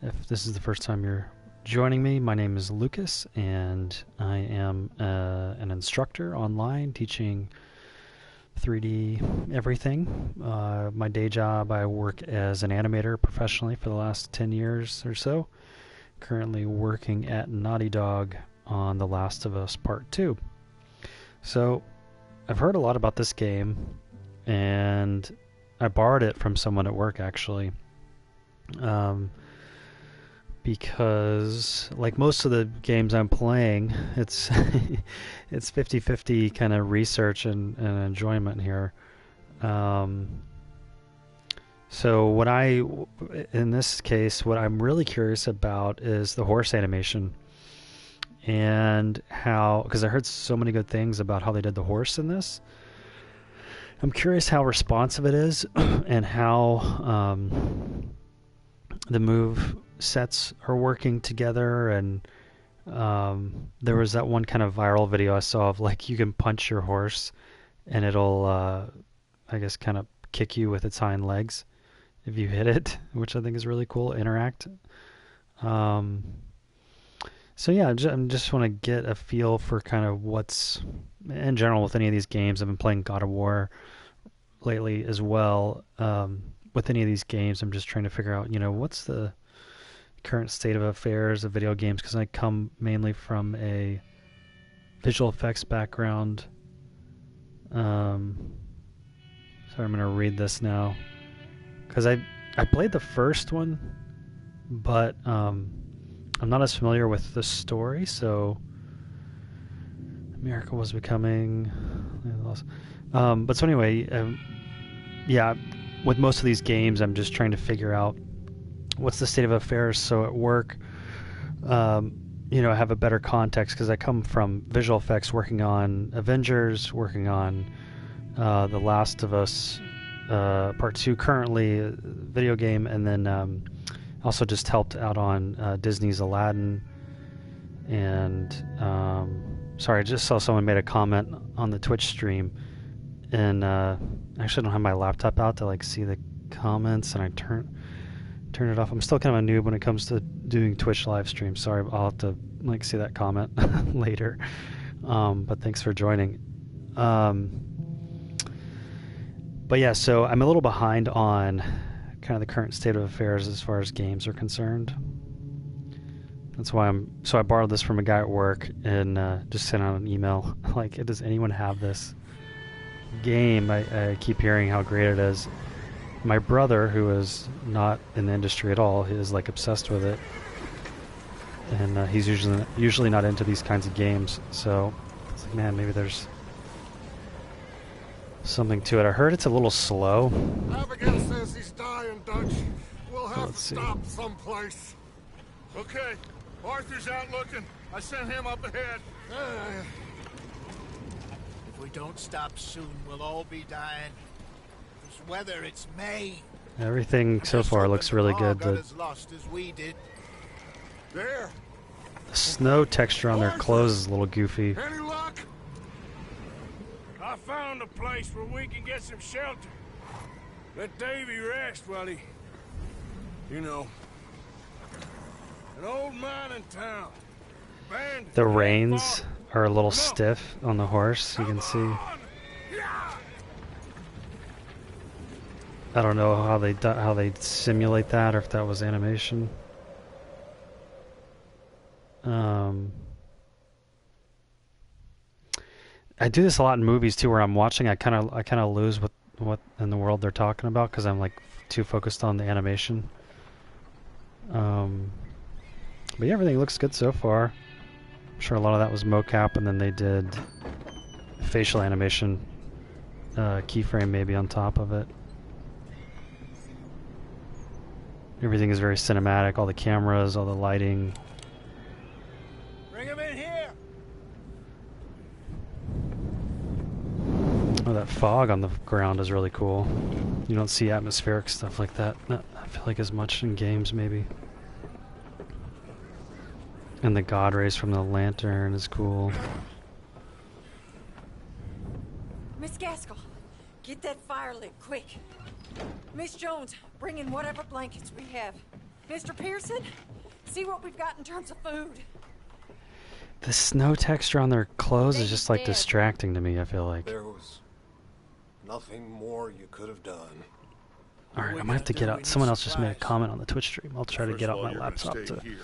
If this is the first time you're joining me, my name is Lucas, and I am an instructor online teaching 3D everything. My day job, I work as an animator professionally for the last 10 years or so. Currently working at Naughty Dog on The Last of Us Part 2. So, I've heard a lot about this game, and I borrowed it from someone at work, actually. Because, like most of the games I'm playing, it's it's 50-50 kind of research and enjoyment here. So in this case, what I'm really curious about is the horse animation, and how, because I heard so many good things about how they did the horse in this. I'm curious how responsive it is and how the move sets are working together. And there was that one kind of viral video I saw of, like, you can punch your horse and it'll I guess kind of kick you with its hind legs if you hit it, which I think is really cool. Interact. So yeah, I just want to get a feel for kind of what's in general with any of these games. I've been playing God of War lately as well. With any of these games, I'm just trying to figure out, what's the current state of affairs of video games, because I come mainly from a visual effects background. So I'm going to read this now, because I played the first one, but I'm not as familiar with the story. So America was becoming but so anyway, yeah, with most of these games, I'm just trying to figure out what's the state of affairs. So at work, I have a better context because I come from visual effects, working on Avengers, working on The Last of Us Part 2 currently, video game, and then also just helped out on Disney's Aladdin. And sorry, I just saw someone made a comment on the Twitch stream, and actually I don't have my laptop out to see the comments, and I turn it off. I'm still kind of a noob when it comes to doing Twitch live streams. Sorry, I'll have to see that comment later. But thanks for joining. But yeah, so I'm a little behind on kind of the current state of affairs as far as games are concerned. That's why I borrowed this from a guy at work and just sent out an email like, does anyone have this game? I keep hearing how great it is. My brother, who is not in the industry at all, is obsessed with it, and he's usually not into these kinds of games. So it's like, man, maybe there's something to it. I heard it's a little slow. Abigail says he's dying, Dutch. We'll have to stop someplace. Okay, Arthur's out looking. I sent him up ahead. If we don't stop soon, we'll all be dying. This weather, it's May. Everything so far looks really good. As lost as we did. There. The snow texture on their clothes is a little goofy. Any luck? I found a place where we can get some shelter. Let Davy rest while he... an old mining town. Abandoned. The reins are a little stiff on the horse, you can see. I don't know how they simulate that, or if that was animation. I do this a lot in movies too, where I'm watching. I kind of lose what in the world they're talking about because I'm too focused on the animation. But yeah, everything looks good so far. I'm sure a lot of that was mocap, and then they did facial animation, keyframe maybe on top of it. Everything is very cinematic. All the cameras, all the lighting. Bring him in here. Oh, that fog on the ground is really cool. You don't see atmospheric stuff like that. I feel like as much in games, maybe. And the god rays from the lantern is cool. Miss Gaskell, get that fire lit, quick. Miss Jones, bring in whatever blankets we have. Mr. Pearson, see what we've got in terms of food. The snow texture on their clothes is Davy's just like dead. distracting to me, I feel like. There was nothing more you could have done. Alright, I might have to get out. Someone else just made a comment on the Twitch stream. I'll try to First get of out all, my you're gonna laptop stay to here,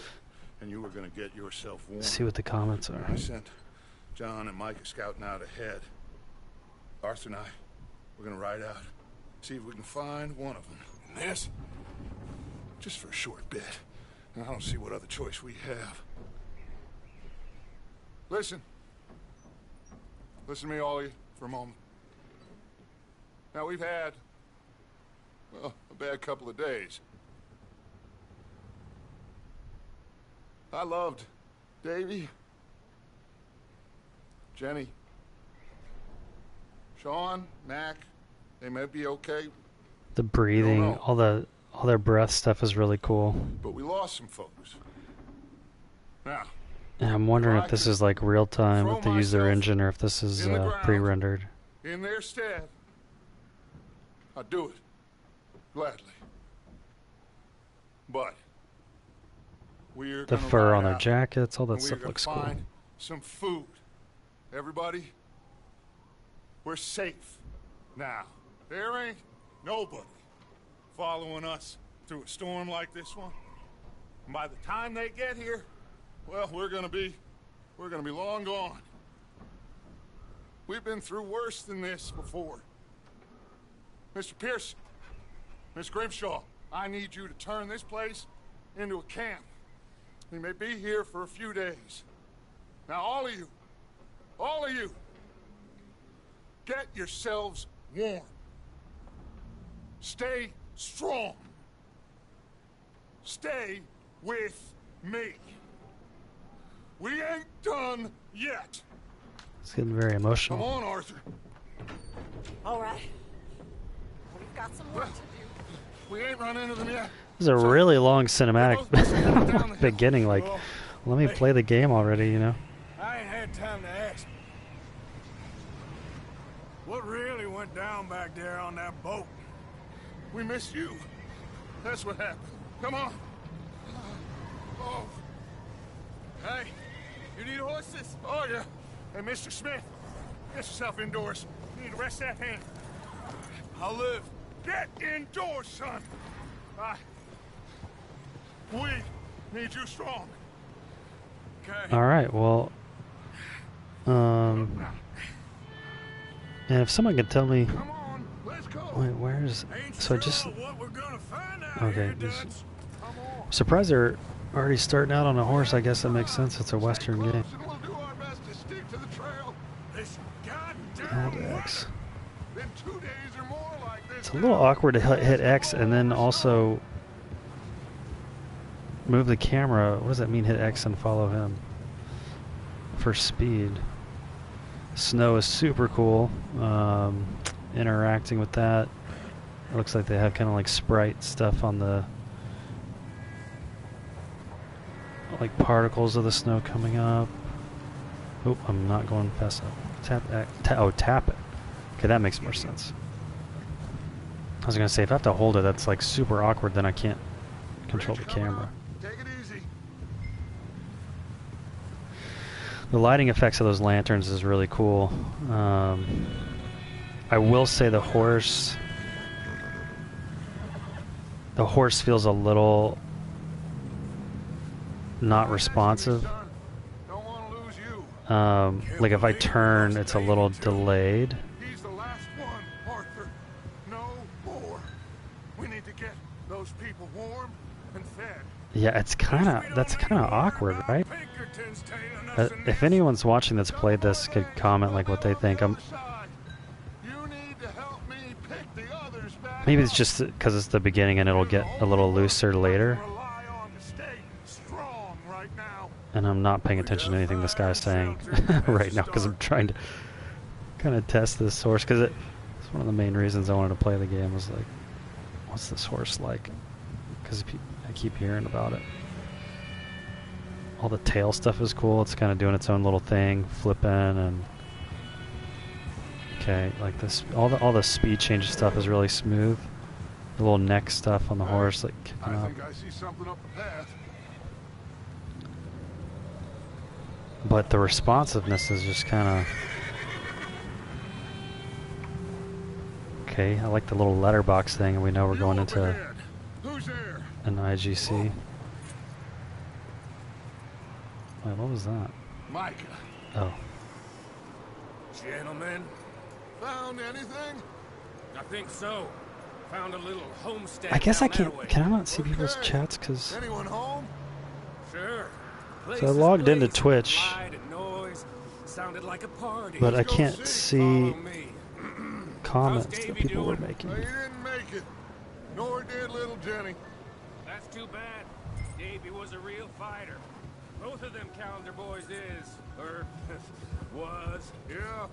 and you were gonna get yourself warm. see what the comments are. I sent John and Mike scouting out ahead. Arthur and I, we're gonna ride out, see if we can find one of them. And this? Just for a short bit. And I don't see what other choice we have. Listen. Listen to me, all of you, for a moment. Now, we've had, well, a bad couple of days. I loved Davy, Jenny, Sean, Mac. They may be okay, The breathing, know. all their breath stuff is really cool. but we lost some folks. Now, And I'm wondering if this is like real time, if they use their Throw myself engine, or if this is in the ground. pre-rendered. in their stead, I'd do it. Gladly. But we're The gonna fur ride on their out, jackets, all that and we're stuff gonna looks cool. find some food. Everybody, we're safe now. There ain't nobody following us through a storm like this one. And by the time they get here, well, we're gonna be long gone. We've been through worse than this before. Mr. Pearson, Miss Grimshaw, I need you to turn this place into a camp. We may be here for a few days. Now, all of you, get yourselves warm. Stay strong. Stay with me. We ain't done yet. It's getting very Come emotional. on, Arthur. All right. We've got some work to do. We ain't run into them yet. This is a really long cinematic down the hill. beginning. Like, Well, let me play the game already, you know? I ain't had time to ask. What really went down back there on that boat? We missed you. That's what happened. Come on. Oh. Hey, you need horses? Oh, yeah. Hey, Mr. Smith, get yourself indoors. You need to rest that hand. I'll live. Get indoors, son. We need you strong. Okay. Alright, well... and if someone could tell me... Come on, let's go. Wait, where's... Ain't So I sure just... what we're gonna find out Okay, here, just- Dutch. Come on. Surprised they're already starting out on a horse. I guess that makes sense. It's a Western Stay game. close and we'll do our best to stick to the trail. This Hold goddamn X. Been 2 days or more like this. It's a little awkward to hit X and then also move the camera. What does that mean, hit X and follow him? For speed. Snow is super cool. Interacting with that. It looks like they have kind of like sprite stuff on the... like particles of the snow coming up. Oop, I'm not going fast enough. Tap X. Tap it. Okay, that makes more sense. I was gonna say, if I have to hold it, that's like super awkward, then I can't control the camera. Take it easy. The lighting effects of those lanterns is really cool. I will say the horse feels a little not responsive. Don't want to lose you. Like if I turn, it's a little delayed. He's the last one, Arthur. No more. We need to get those people warm and fed. Yeah, that's kind of awkward, right? If anyone's watching that's played this, could comment like what they think. You need to help me pick the others back Maybe it's just because it's the beginning and it'll get a little looser later. Rely on to stay strong right now. And I'm not paying attention to anything this guy's saying right now because I'm trying to kind of test this horse. Because it's one of the main reasons I wanted to play the game was like, what's this horse like? Because I keep hearing about it. All the tail stuff is cool. It's kind of doing its own little thing, flipping and okay, like this. All the speed change stuff is really smooth. The little neck stuff on the horse, like kicking I up. think I see something up the path. But the responsiveness is just kind of... Okay, I like the little letterbox thing, and we know we're going into Who's there? an IGC. Wait, what was that? Micah. Oh. Gentlemen, Found anything? I think so. Found a little homestead. I guess I down that can't... way. Can I not see people's Okay. chats? Because... Anyone home? Sure. So I logged into Places, Twitch, light and noise. Sounded like a party. but I Let's go can't see. see Follow me. comments How's that Davey people were doing? making. He didn't make it. Nor did little Jenny. That's too bad. Davey was a real fighter. Both of them calendar boys is, or was. Yeah.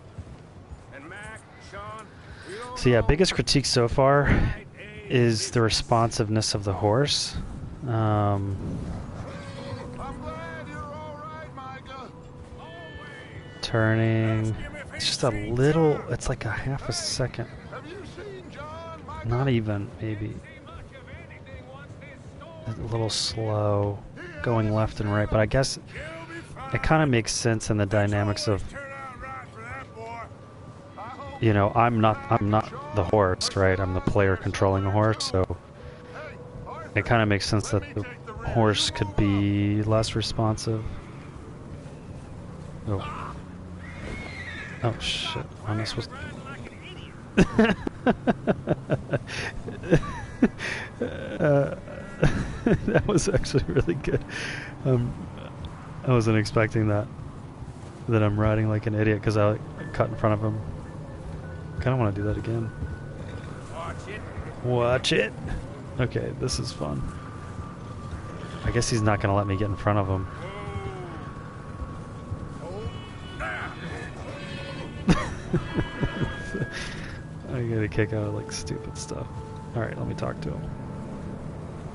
And Mac, Sean, We don't So yeah, know. biggest critique so far right, is the responsiveness of the horse. I'm glad you're all right, Micah. Turning. It's just a little... It's like a half a second. Have you seen John, Micah? Not even, maybe. A little slow going left and right, but I guess it kind of makes sense in the dynamics of, turn out right for that boy. you know, I'm not the horse, right? I'm the player controlling the horse, so it kind of makes sense that the horse could be less responsive. Oh. Oh shit. I'm not supposed that was actually really good. I wasn't expecting that I'm riding like an idiot because I cut in front of him. Kind of want to do that again. Watch it. Watch it. Okay, this is fun. I guess he's not gonna let me get in front of him. I get a kick out of like stupid stuff. Alright, let me talk to him.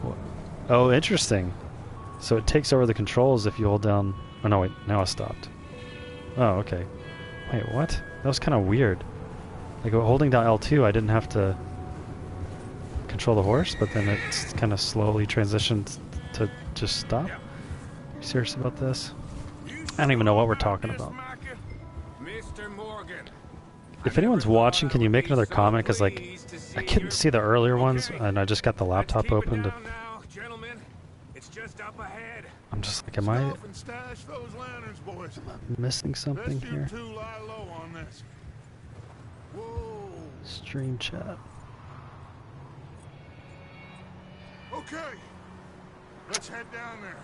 What? Oh, interesting. So it takes over the controls if you hold down... Oh no, wait, now it stopped. Oh, okay. Wait, what? That was kind of weird. Like holding down L2, I didn't have to control the horse, but then it's kind of slowly transitioned to just stop. You serious about this? I don't even know what we're talking about. Mr. Morgan. If anyone's watching, can you make another comment? Because like, I couldn't see the earlier ones, and I just got the laptop open to... Gentlemen, it's just up ahead. I'm just like, am I Stuff and stash those lanterns, boys. missing something Best you here? two lie low on this. Whoa. Stream chat. Okay. Let's head down there.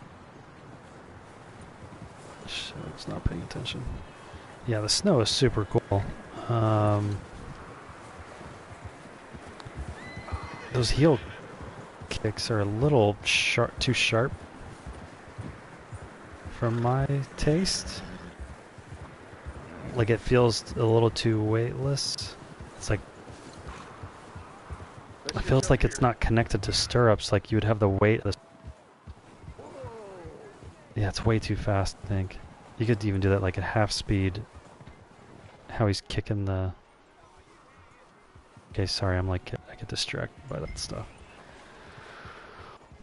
Shit, I was not paying attention. Yeah, the snow is super cool. Those heel kicks are a little sharp, too sharp for my taste. Like it feels a little too weightless. It's like it feels like it's not connected to stirrups. Like you would have the weight of the... Yeah, it's way too fast, I think. You could even do that like at half speed. How he's kicking the... Okay, sorry, I'm like, I get distracted by that stuff.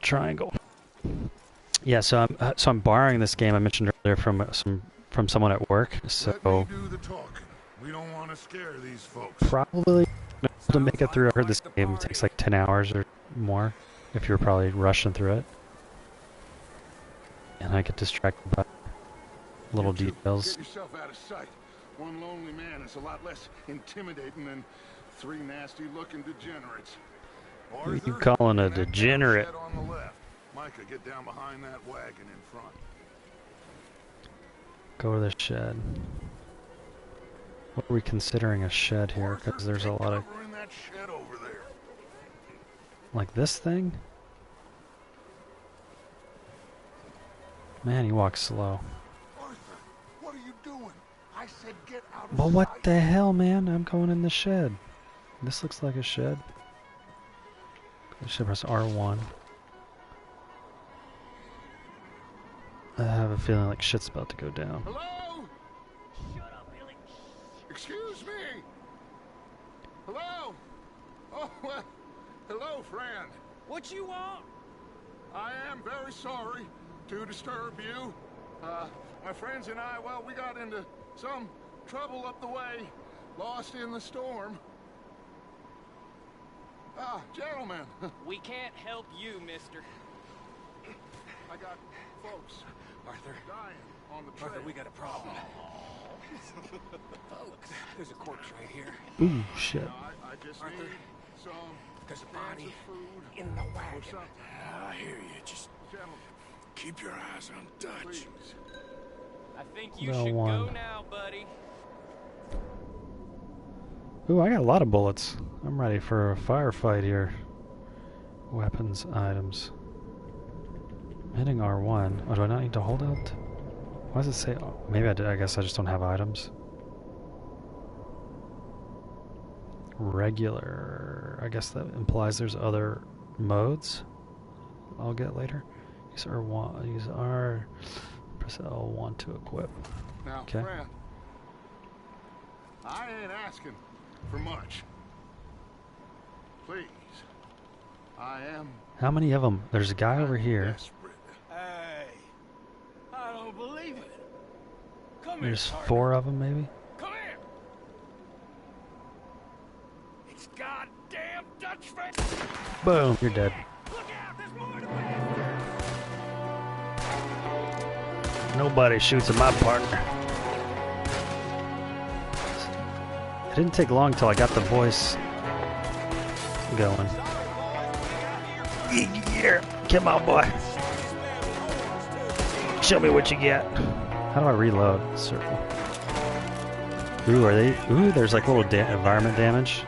Triangle. Yeah, so I'm borrowing this game I mentioned earlier from someone at work. So Let me do the talking. We don't want to scare these folks. probably able to make it through. I heard this game takes like 10 hours or more if you're probably rushing through it. And I get distracted by little You two, details. Get yourself out of sight. One lonely man is a lot less intimidating than three nasty-looking degenerates. Who you Arthur, calling a and that degenerate? shed on the left. Micah, get down behind that wagon in front. Go to the shed. What are we considering a shed here? Arthur, Because there's a take lot of... cover in that shed over there. Like this thing? Man, he walks slow. Arthur, what are you doing? I said get out of Well, what sight. the hell, man? I'm going in the shed. This looks like a shed. I should press R1. I have a feeling like shit's about to go down. Hello? Shut up, Billy. Excuse me. Hello? Oh, well, hello, friend. What you want? I am very sorry to disturb you. My friends and I, well, we got into some trouble up the way, lost in the storm. Ah, gentlemen. We can't help you, mister. I got folks Arthur. dying on the trail. Arthur, we got a problem. Folks, there's a corpse right here. Ooh, shit. I just Arthur, need some there's a cans body of food in the or wagon. something. I hear you. Just Gentlemen, keep your eyes on Dutch. please. I think you Well, should go one. now, buddy. Ooh, I got a lot of bullets. I'm ready for a firefight here. Weapons, items. Hitting R1. Oh, do I not need to hold it? Why does it say... Oh, maybe I did. I guess I just don't have items. Regular. I guess that implies there's other modes I'll get later. Use R1. Use R. Press L1 to equip. Now, Okay. friend, I ain't asking for much. Please, I am How many of them? There's a guy over here. desperate. Hey, I don't believe it. Come There's here, Carter. 4 of them, maybe. Come here. It's goddamn Dutch friend. Boom, you're dead. Look out, there's more to it. Nobody shoots at my partner. It didn't take long till I got the voice going. Yeah, come on, boy. Show me what you get. How do I reload? Circle. Ooh, are they? Ooh, there's like little environment damage.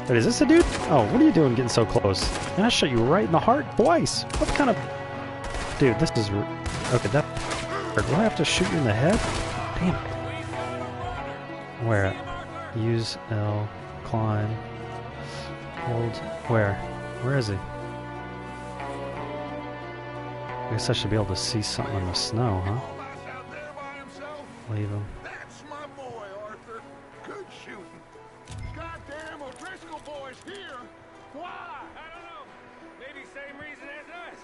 Wait, is this a dude? Oh, what are you doing getting so close? Man, I shot you right in the heart twice. What kind of... Dude, this is... Okay, that... Do I have to shoot you in the head? Damn it. Where? Use L. Climb. Hold. Where? Where is he? I guess I should be able to see something in the snow, huh? That's out there by himself. Leave him. That's my boy, Arthur. Good shooting. Goddamn O'Driscoll boy's here. Why? I don't know. Maybe same reason as us.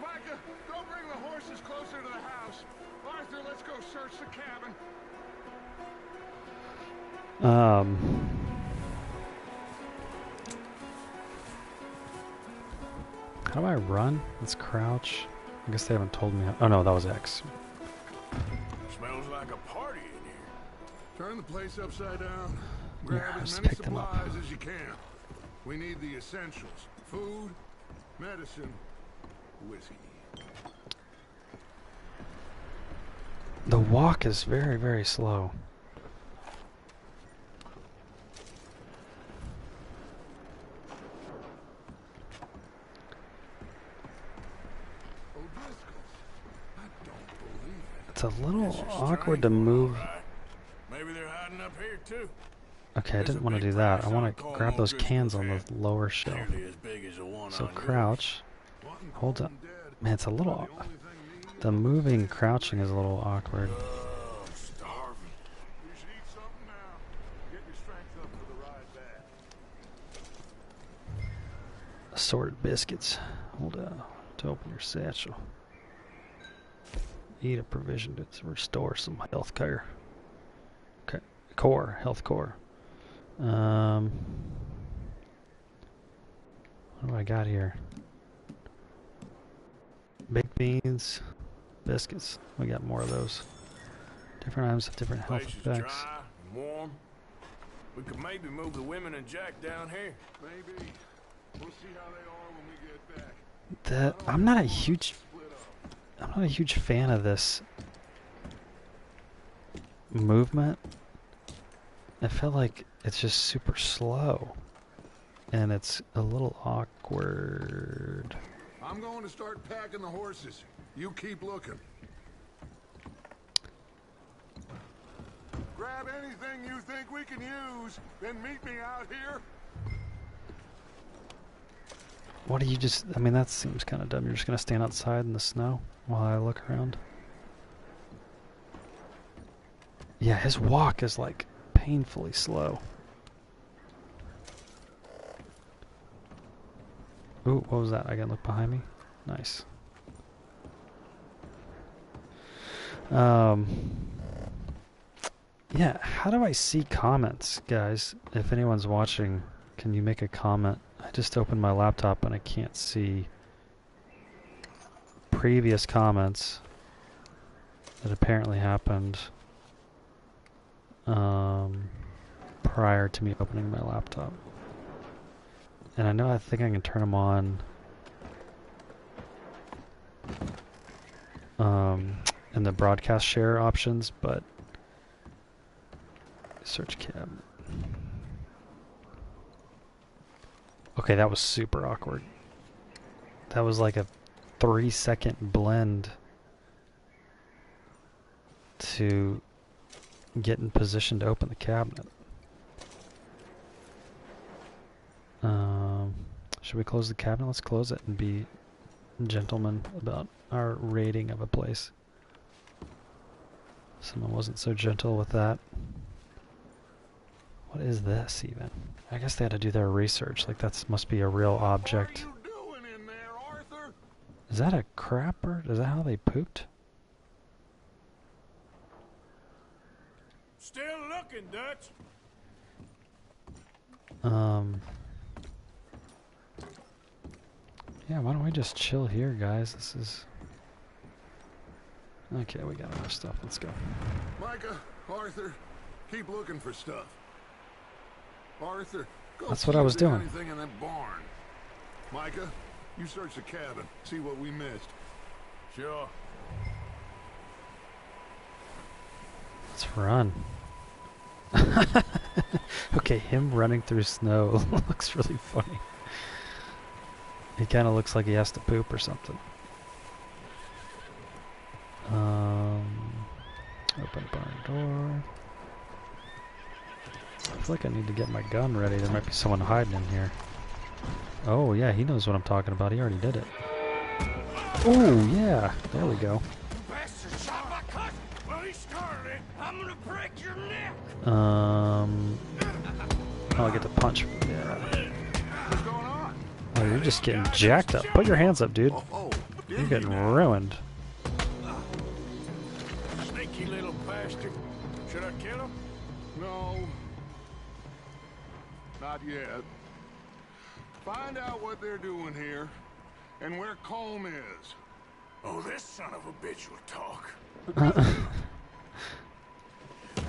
Micah, go bring the horses closer to the house. Arthur, let's go search the cabin. How do I run? Let's crouch. I guess they haven't told me. Oh no, that was X. Smells like a party in here. Turn the place upside down. Grab Yeah, as just many pick them up. supplies as you can. We need the essentials. Food, medicine, whiskey. The walk is very, very slow. O'Driscoll's. I don't believe it. It's a little Guess you're awkward to strangled, move. all right. Maybe they're hiding up here too. Okay, I There's didn't a want to big do that. I price want on to calling grab those O'Driscoll's cans on head. the lower shelf. Nearly as big as the one So on yours. crouch. Wanting Hold cold up. and dead. Man, it's a little... The only thing needed The moving crouching is a little awkward. Oh, starving. You should eat something now. Get your strength up for the ride back. Assorted biscuits. Hold on to open your satchel. Eat a provision to restore some health care. Okay, core, health core. What do I got here? Baked beans, biscuits. We got more of those. Different items have different health Place is effects. dry and warm. We could maybe move the women and Jack down here. Maybe. We'll see how they are when we get back. I'm not a Split up. huge fan of this movement. I feel like it's just super slow, and it's a little awkward. I'm going to start packing the horses. You keep looking. Grab anything you think we can use, then meet me out here. What do you just... I mean, that seems kind of dumb. You're just going to stand outside in the snow while I look around? Yeah, his walk is, like, painfully slow. Ooh, what was that? I gotta look behind me. Nice. Yeah, how do I see comments, guys? If anyone's watching, can you make a comment? I just opened my laptop and I can't see previous comments that apparently happened prior to me opening my laptop. And I think I can turn them on in the broadcast share options, but search cabinet. Okay, that was super awkward. That was like a 3-second blend to get in position to open the cabinet. Should we close the cabinet? Let's close it and be gentlemen about our rating of a place. Someone wasn't so gentle with that. What is this even? I guess they had to do their research. Like that must be a real object. What are you doing in there, Arthur? Is that a crapper? Is that how they pooped? Still looking, Dutch. Yeah, why don't we just chill here, guys? This is... Okay, we got enough stuff. Let's go. Micah, Arthur, keep looking for stuff. Arthur, go That's see what I if was there's doing. anything in that barn. Micah, you search the cabin, see what we missed. Sure. Let's run. Okay, him running through snow looks really funny. He kind of looks like he has to poop or something. Open barn door. I feel like I need to get my gun ready. There might be someone hiding in here. Oh yeah, he knows what I'm talking about. He already did it. Oh yeah, there we go. Bastard shot my cousin. Well, he started it. I'm gonna break your neck. I'll get the punch. Yeah. What's going on? Oh, you're just getting jacked up. Put your hands up, dude. Oh, You're getting ruined. Sneaky little bastard. Should I kill him? no. Not yet. Find out what they're doing here and where Colm is. Oh, this son of a bitch will talk.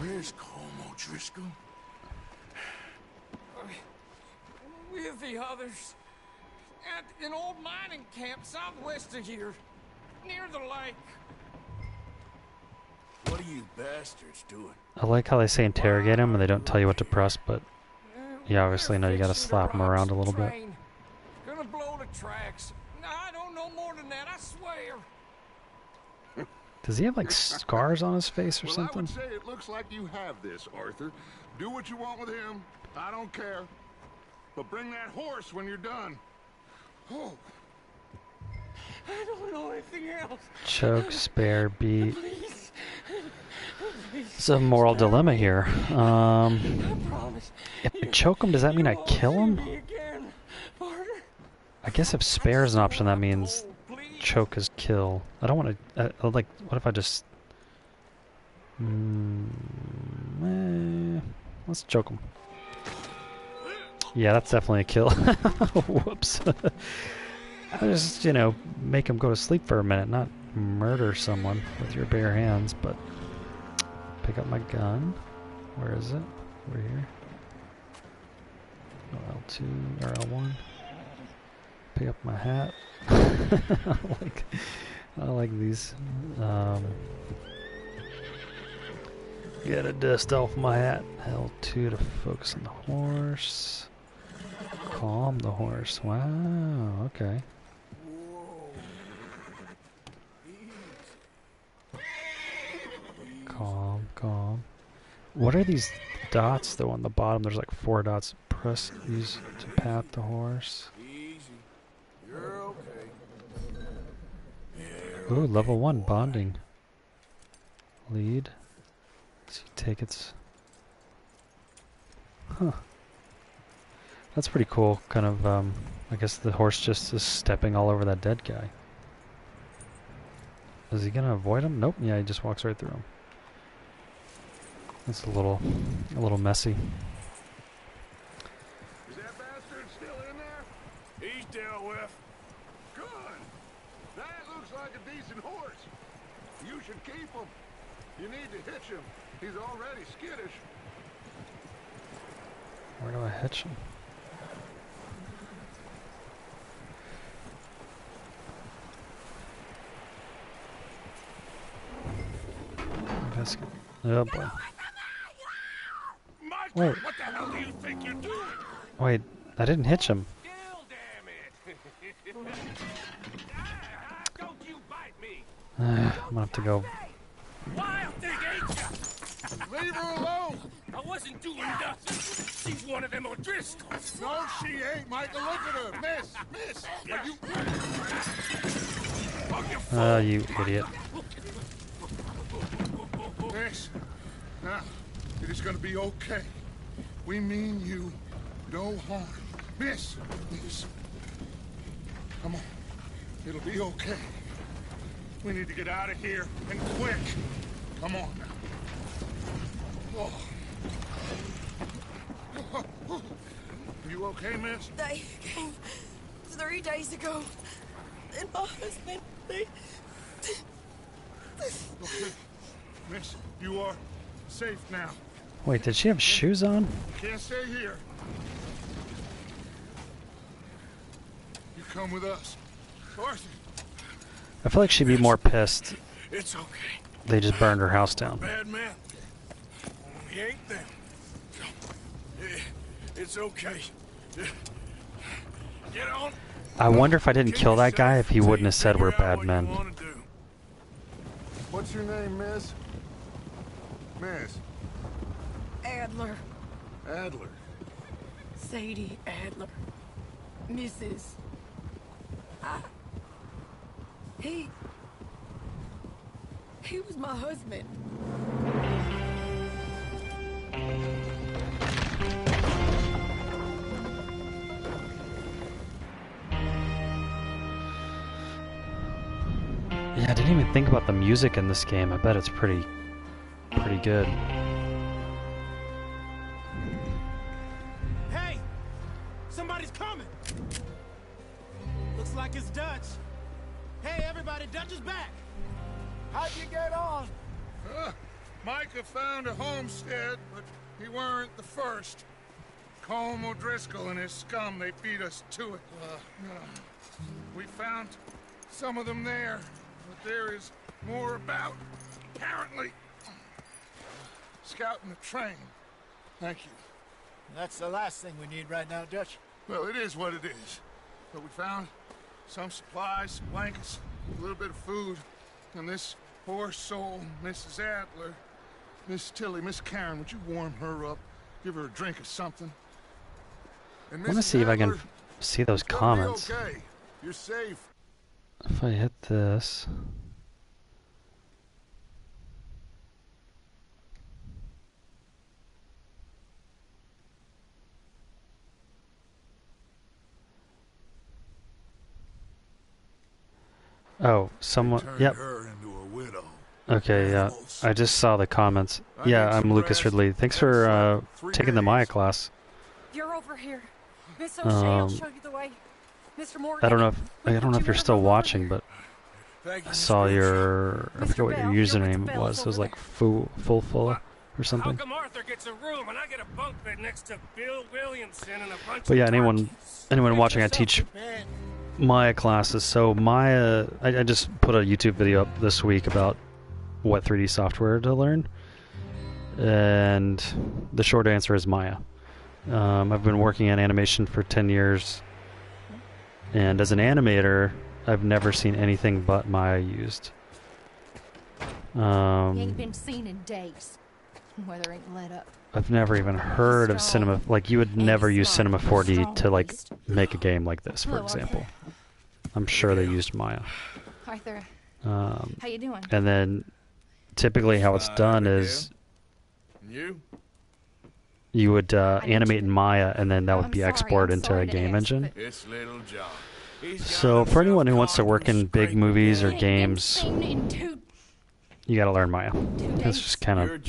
Where's Colm O'Driscoll? With the others. At an old mining camp southwest of here. Near the lake. What are you bastards doing? I like how they say interrogate him and they don't tell you what to press, but you obviously know you gotta slap him around a little bit. Gonna blow the tracks. I don't know more than that, I swear. Does he have like scars on his face or Well, I something? would say it looks like you have this, Arthur. Do what you want with him. I don't care. But bring that horse when you're done. Oh. I don't know anything else. Choke, spare, beat. Please. It's a moral dilemma here. I promise. If I choke him, does that mean I kill him? Me again, partner. I guess if spare is an option, that means choke is kill. I don't want to. Like, what if I just? Let's choke him. Yeah, that's definitely a kill. Whoops. I just, make him go to sleep for a minute, not murder someone with your bare hands, but pick up my gun. Where is it? Over here. Oh, L2 or L1. Pick up my hat. I like these. Gotta dust off my hat. L2 to focus on the horse. Calm the horse. Wow, okay. Calm. What are these dots though on the bottom? There's like 4 dots. Press these to pat the horse. Easy. You're okay. Ooh, level 1 bonding. Lead. So you take its... Huh. That's pretty cool. Kind of, I guess the horse just is stepping all over that dead guy. Is he gonna avoid him? Nope. Yeah, he just walks right through him. That's a little messy. Is that bastard still in there? He's dealt with. Good. That looks like a decent horse. You should keep him. You need to hitch him. He's already skittish. Where do I hitch him? Oh boy. Michael, Wait. what the hell do you think you're doing? Wait, I didn't hitch him. Still, damn it. Don't you bite me. I'm gonna have to go. Wild thing, ain't ya? Leave her alone. I wasn't doing nothing. She's one of them O'Driscolls. No, she ain't, Michael. Look at her. Miss. Are you... You idiot. Miss. Now, it is gonna be okay. We mean you no harm. Miss. Come on. It'll be okay. We need to get out of here, and quick. Come on now. Oh. You okay, miss? They came 3 days ago. And my husband, they... Okay. Miss, you are safe now. Wait, did she have shoes on? You can't stay here. You come with us. Arthur. I feel like she'd be more pissed. It's okay. They just burned her house down. Bad man. We ain't them. It's okay. Get on. I wonder if I didn't kill that guy if he wouldn't have said we're bad men. What's your name, miss? Miss. Adler. Adler. Sadie Adler. Mrs. He was my husband. Yeah, I didn't even think about the music in this game. I bet it's pretty good. Hey! Somebody's coming! Looks like it's Dutch. Hey, everybody, Dutch is back! How'd you get on? Micah found a homestead, but he weren't the first. Colm O'Driscoll and his scum, they beat us to it. We found some of them there, but there is more about, apparently. Scouting the train. Thank you. That's the last thing we need right now, Dutch. Well, it is what it is. But we found some supplies, some blankets, a little bit of food, and this poor soul, Mrs. Adler, Miss Tilly, Miss Karen, would you warm her up? Give her a drink or something? And I want to see if I can see those comments. Okay. You're safe. If I hit this... Oh, someone... Yep. Okay, yeah. I just saw the comments. Yeah, I'm Lucas Ridley. Thanks for taking the Maya class. You're over here. Miss O'Shea will show you the way. Mr. Morgan. I don't know if you're still watching, but I saw your... I forget what your username was. It was like Full or something. How come Arthur gets a room and I get a bunk bed next to Bill Williamson and a bunch But yeah, of anyone watching, I teach Maya classes. So Maya, I just put a YouTube video up this week about what 3D software to learn, and the short answer is Maya. I've been working in animation for 10 years, and as an animator, I've never seen anything but Maya used. Ain't been seen in days. Weather ain't let up. I've never even heard of Cinema. Like, you would never use Cinema 4D to like make a game like this, for example. I'm sure they used Maya. Arthur, how you doing? And then typically how it's done is You? you would animate in Maya, and then that would be exported into a game engine. It's little John. So for anyone who wants to work in big movies or games, you got to learn Maya. It's just kind of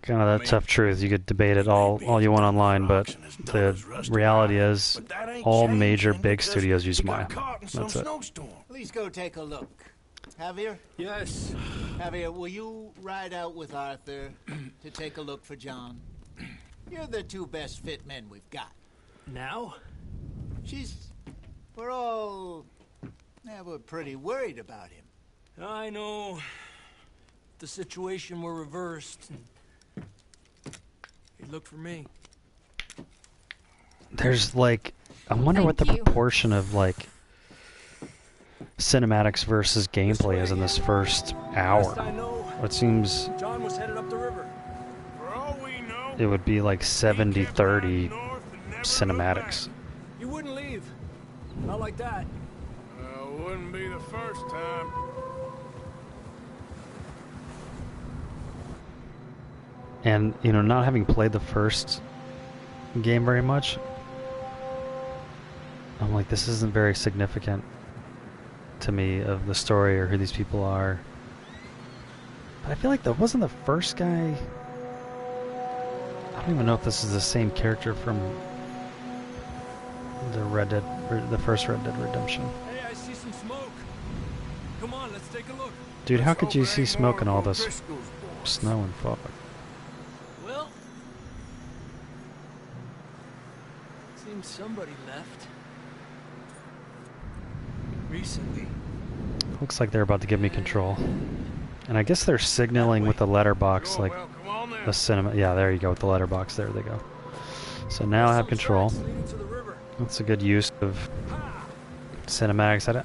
the tough truth. You could debate it all you want online, but the reality is all major big studios use Maya. That's it. Please go take a look. Javier? Yes. Javier, will you ride out with Arthur to take a look for John? You're the two best fit men we've got. Now? We're pretty worried about him. I know. If the situation were reversed, he'd look for me. There's like, I wonder what the proportion of like cinematics versus gameplay is in this first hour. It seems John was headed up the river. It would be like 70-30 cinematics. You wouldn't leave. Not like that. Wouldn't be the first time. And, you know, not having played the first game very much, I'm like, this isn't very significant to me of the story or who these people are. But I feel like that wasn't the first guy. I don't even know if this is the same character from the first Red Dead Redemption. Hey, I see some smoke. Come on, let's take a look. Dude, how could you see smoke in all this snow and fog? Well, seems somebody left. Recently. Looks like they're about to give me control. And I guess they're signaling with the letterbox, like the cinema. Yeah, there you go with the letterbox. There they go. So now I have control. That's a good use of cinematics.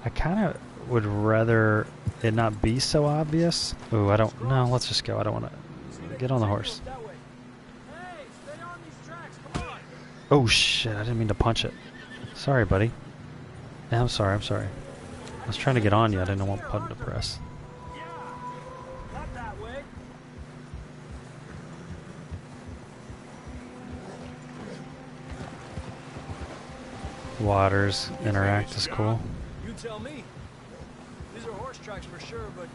I kind of would rather it not be so obvious. Ooh, I don't. No, let's just go. I don't want to get on the horse. Oh shit! I didn't mean to punch it. Sorry, buddy. Yeah, I'm sorry. I was trying to get on you. I didn't know what button to press. Waters interact is cool. You tell me. These are horse tracks for sure, but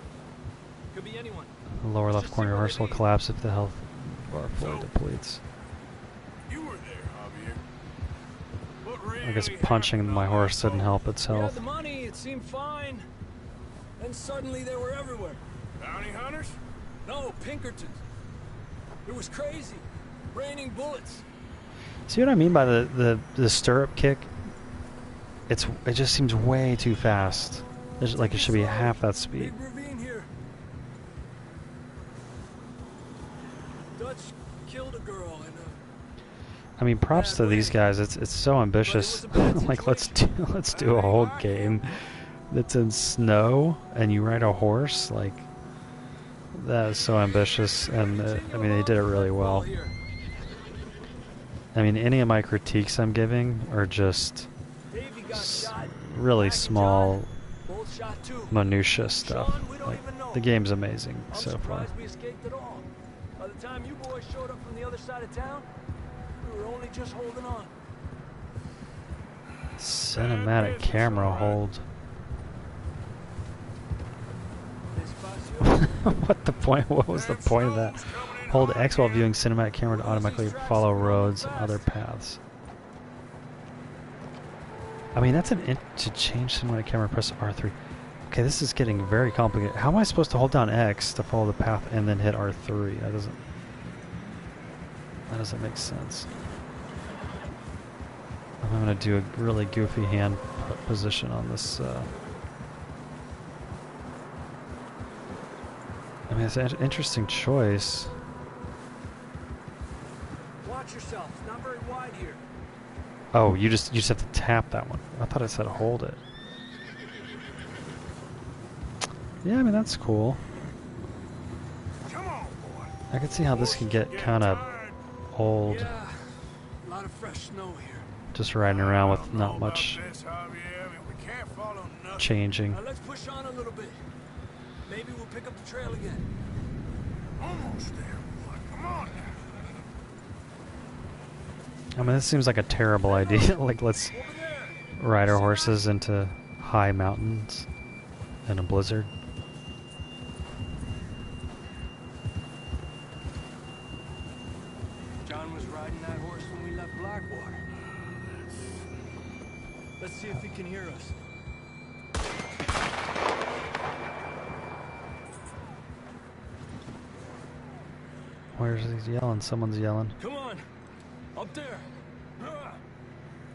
could be anyone. The lower left corner horse will collapse if the health bar fully depletes. You were there, Javier. I guess punching my horse didn't help its We had health. the money, it seemed fine. Then suddenly they were everywhere. Bounty hunters? No, Pinkertons. It was crazy. Raining bullets. See what I mean by the stirrup kick? It just seems way too fast. There's like it should be half that speed. Big ravine here. Dutch killed a girl and I mean, props to these guys. It's so ambitious. Like let's do a whole game that's in snow and you ride a horse. Like that is so ambitious, and I mean they did it really well. I mean, any of my critiques I'm giving are just really small minutia stuff. Like the game's amazing so far. we escaped at all. By the time you boys showed up from the other side of town, we were only just holding on. Cinematic camera hold. What the point? What was the point of that? Hold X while viewing cinematic camera to automatically follow roads and other paths. I mean, that's to change cinematic camera, press R3. Okay, this is getting very complicated. How am I supposed to hold down X to follow the path and then hit R3? That doesn't make sense. I'm gonna do a really goofy hand position on this. I mean, it's an interesting choice. Watch yourself. It's not very wide here. Oh, you just have to tap that one. I thought it said hold it. Yeah, I mean that's cool. Come on, boy. I can see how this can get kind of old. Yeah, a lot of fresh snow here. Just riding around with not much We can't follow nothing. changing. Now let's push on a little bit. Maybe we'll pick up the trail again. Almost there, boy. Come on now. I mean, this seems like a terrible idea. Like, let's ride our horses into high mountains in a blizzard. John was riding that horse when we left Blackwater. Let's see if he can hear us. Where's he yelling? Someone's yelling. Come on, up there.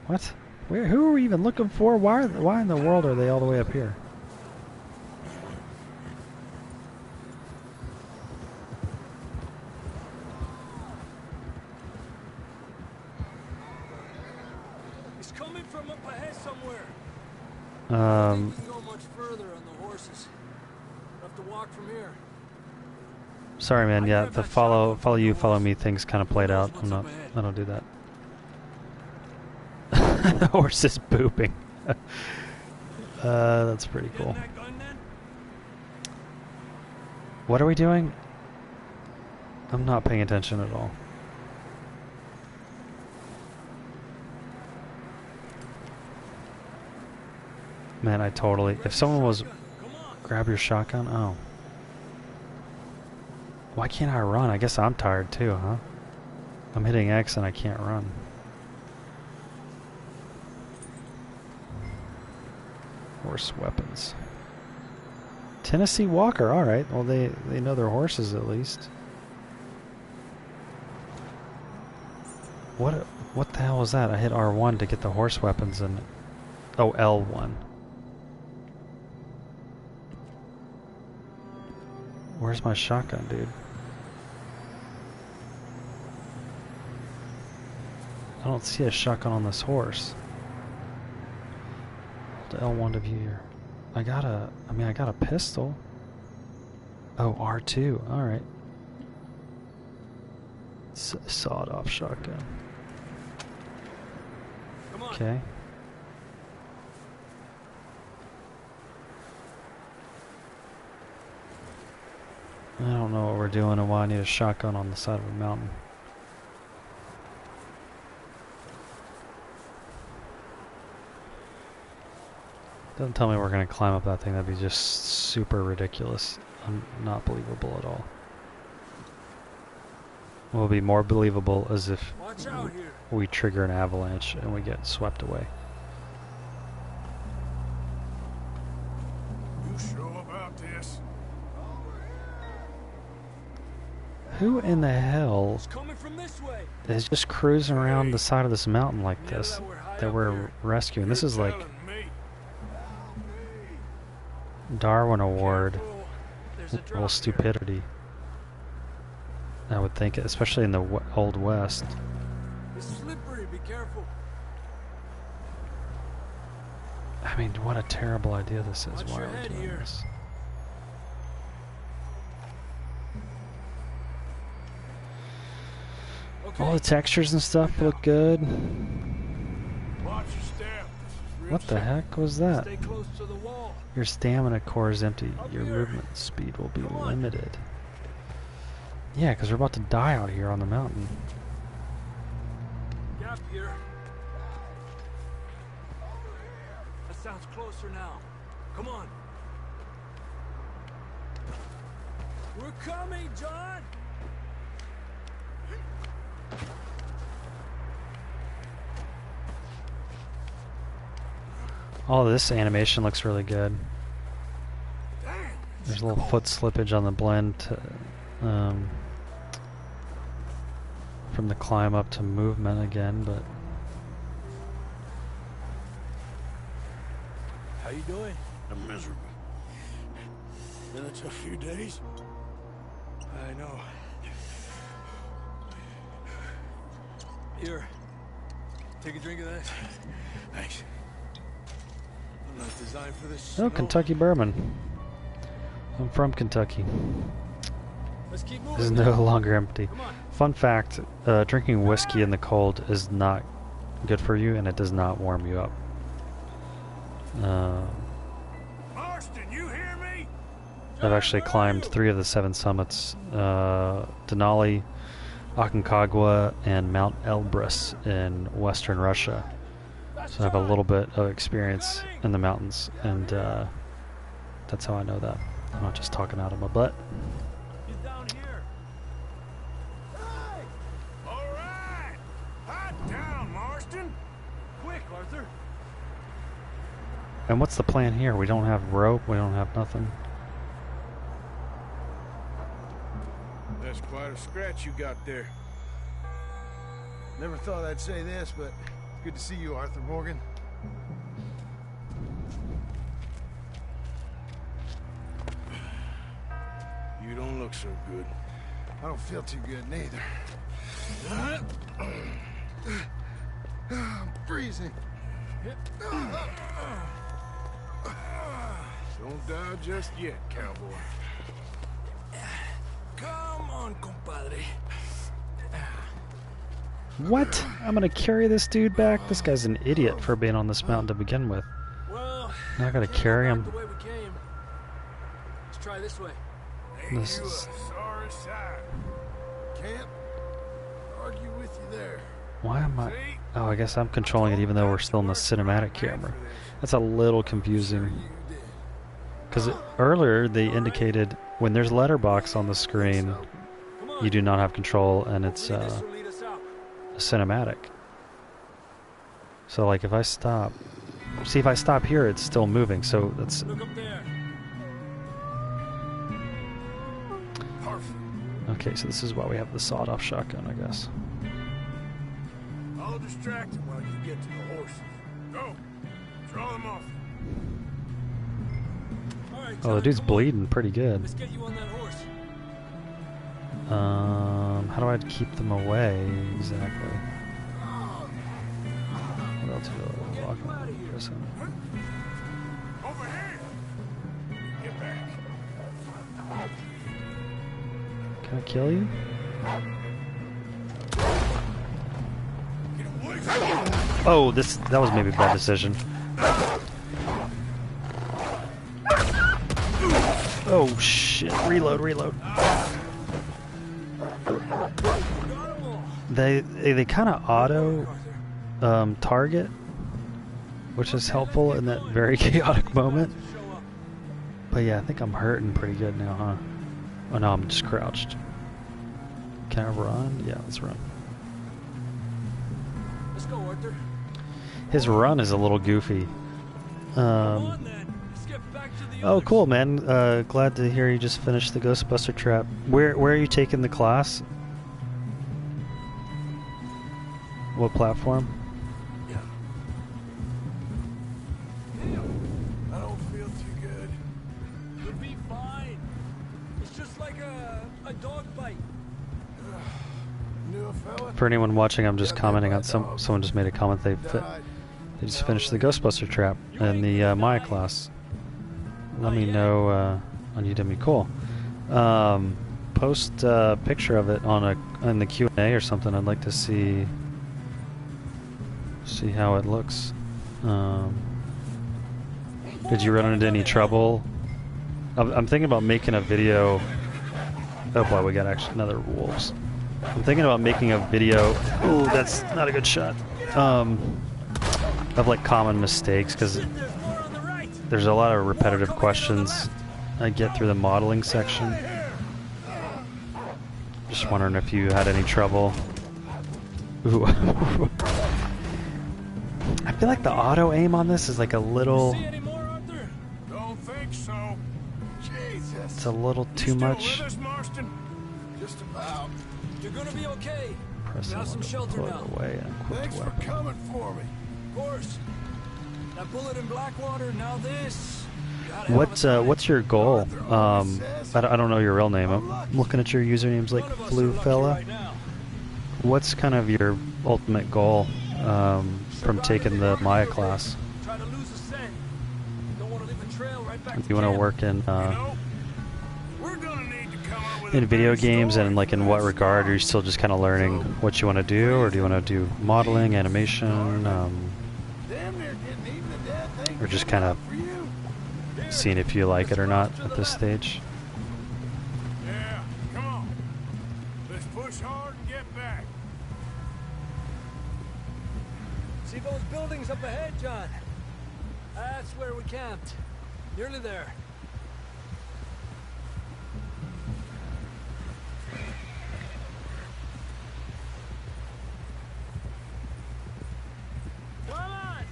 What? Where? Who are we even looking for? Why in the world are they all the way up here? He's coming from up ahead somewhere. Um. I think we can go much further on the horses. We'll have to walk from here. Sorry, man. Yeah, the follow you, follow me thing's kind of played out. I don't do that. The horse is pooping. That's pretty cool. What are we doing? I'm not paying attention at all. Man, I totally... If someone was... Grab your shotgun? Oh. Why can't I run? I guess I'm tired too, huh? I'm hitting X and I can't run. Horse weapons. Tennessee Walker, alright. Well, they know their horses at least. What the hell was that? I hit R1 to get the horse weapons and... Oh, L1. Where's my shotgun, dude? I don't see a shotgun on this horse. The L1 to view here. I got a pistol. Oh, R2. Alright. Sawed-off shotgun. Okay. I don't know what we're doing and why I need a shotgun on the side of a mountain. Don't tell me we're going to climb up that thing. That'd be just super ridiculous. Not believable at all. What will be more believable is if we trigger an avalanche and we get swept away. You sure about this? Who in the hell It's coming from this way. is just cruising around the side of this mountain like this that we're rescuing? This is like Darwin Award level stupidity. I would think, especially in the Old West. It's slippery, be careful. I mean, what a terrible idea this is. Why are we doing this? All the textures and stuff look good. Watch your step. What the heck was that? Stay close to the wall. Your stamina core is empty. Your movement speed will be limited. Yeah, because we're about to die out here on the mountain. Gap here. That sounds closer now. Come on. We're coming, John. Oh, this animation looks really good. There's a little foot slippage on the blend to, from the climb up to movement again, but... How you doing? I'm miserable. Been a tough few days. I know. Here, take a drink of that. Thanks. I'm not designed for this. Oh, Kentucky bourbon. I'm from Kentucky. Let's keep moving. This is no longer empty. Fun fact, drinking whiskey in the cold is not good for you, and it does not warm you up. Marston, you hear me? I've actually climbed 3 of the 7 summits. Denali, Aconcagua and Mount Elbrus in western Russia. So I have a little bit of experience in the mountains, and that's how I know that. I'm not just talking out of my butt. Get down here. Hey! All right. Hot down, Marston. Quick, Arthur. And what's the plan here? We don't have rope. We don't have nothing. That's quite a scratch you got there. Never thought I'd say this, but it's good to see you, Arthur Morgan. You don't look so good. I don't feel too good neither. I'm freezing. Don't die just yet, cowboy. Come on, compadre. What? I'm gonna carry this dude back? This guy's an idiot for being on this mountain to begin with. Well, Now I gotta carry him. the way we came. Let's try this way. This you is- a sorry sight. Can't argue with you there. Why am I... Oh, I guess I'm controlling it even though we're still in the cinematic camera. That's a little confusing. Because earlier they indicated when there's letterbox on the screen, you do not have control, and it's a cinematic. So like if I stop... See, if I stop here, it's still moving, so that's... Look up there. Okay, so this is why we have the sawed-off shotgun, I guess. I'll distract him while you get to the horses. Go. Draw them off. All right, Oh, the dude's bleeding pretty good. let's get you on that horse. How do I keep them away exactly? What else do I walk on? Press him. Over here. Get back. Can I kill you? Get away from me. Oh, that was maybe a bad decision. Oh shit! Reload. They kind of auto target, which is helpful in that very chaotic moment. But yeah, I think I'm hurting pretty good now, huh? Oh no, I'm just crouched. Can I run? Yeah, let's run. Let's go, Arthur. His run is a little goofy. Come on, then. Let's get back to the Oh, others. cool, man. Glad to hear you just finished the Ghostbuster trap. Where are you taking the class? What platform? I don't feel too good. You'll be fine. It's just like a dog bite. Knew a fella? For anyone watching, I'm just commenting on someone just made a comment. They just finished the Ghostbuster trap in the Maya class. Let me know on Udemy. Cool. Post a picture of it on the Q&A or something. I'd like to see how it looks. Did you run into any trouble? I'm thinking about making a video. Oh boy, we got actually another wolves. I'm thinking about making a video. Ooh, that's not a good shot. Of like common mistakes, because there's a lot of repetitive questions I get through the modeling section. Just wondering if you had any trouble. Ooh. I feel like the auto aim on this is like a little... Don't think so. Jesus. It's a little too much. With us, Marston? Just about. You're gonna be okay. Press Got some to shelter pull now. it away and equip Thanks the for weapon. coming for me. Of course. That bullet in Blackwater, now this. Gotta have What's your goal? I don't know your real name. I'm looking at your usernames like Flu Fella. right now. What's kind of your ultimate goal from taking the Maya class? Try to lose a scent. Don't want to leave a trail right back Do you want to camp. work in We're gonna need to come up with in a video better games, story and like in for what this regard? story. Are you still just kind of learning what you want to do, or do you want to do modeling, animation, Damn near getting eaten to death. Ain't or just good kind of enough for you. seeing if you like it or not at this stage? Yeah, come on. Let's push hard and get Way's up ahead, John. That's where we camped. Nearly there. Come on!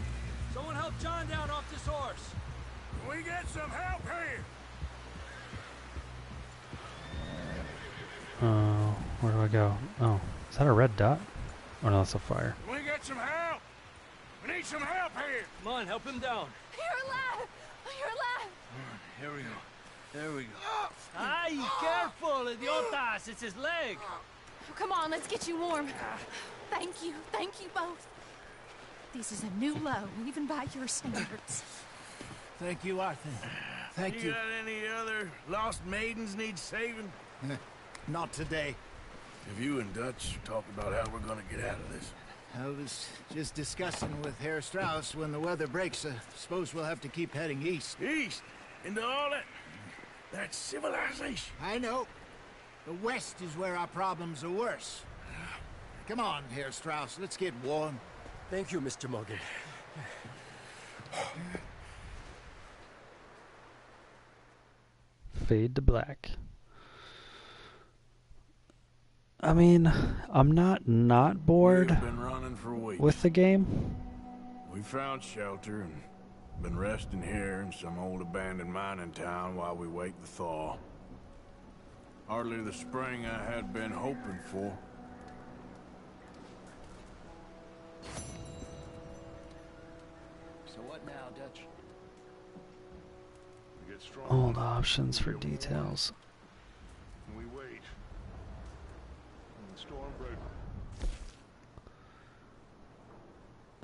Someone help John down off this horse. Can we get some help here? Where do I go? Oh, is that a red dot? Oh no, that's a fire. Can we get some help? We need some help here. Come on, help him down. You're alive! You're alive! Here we go. There we go. Ay, careful, idiotas! It's his leg. Come on, let's get you warm. Thank you both. This is a new low, even by your standards. Thank you, Arthur. Thank you. You got any other lost maidens need saving? Not today. Have you and Dutch talked about how we're gonna get out of this? I was just discussing with Herr Strauss when the weather breaks. I suppose we'll have to keep heading east. East? Into all that civilization? I know. The west is where our problems are worse. Come on, Herr Strauss, let's get warm. Thank you, Mr. Morgan. Fade to black. I mean, I'm not bored We've been running for weeks. with the game. We found shelter and been resting here in some old abandoned mining town while we wait the thaw. Hardly the spring I had been hoping for. So what now, Dutch? We get strong. Old options for details. And we wait. And the storm breaks.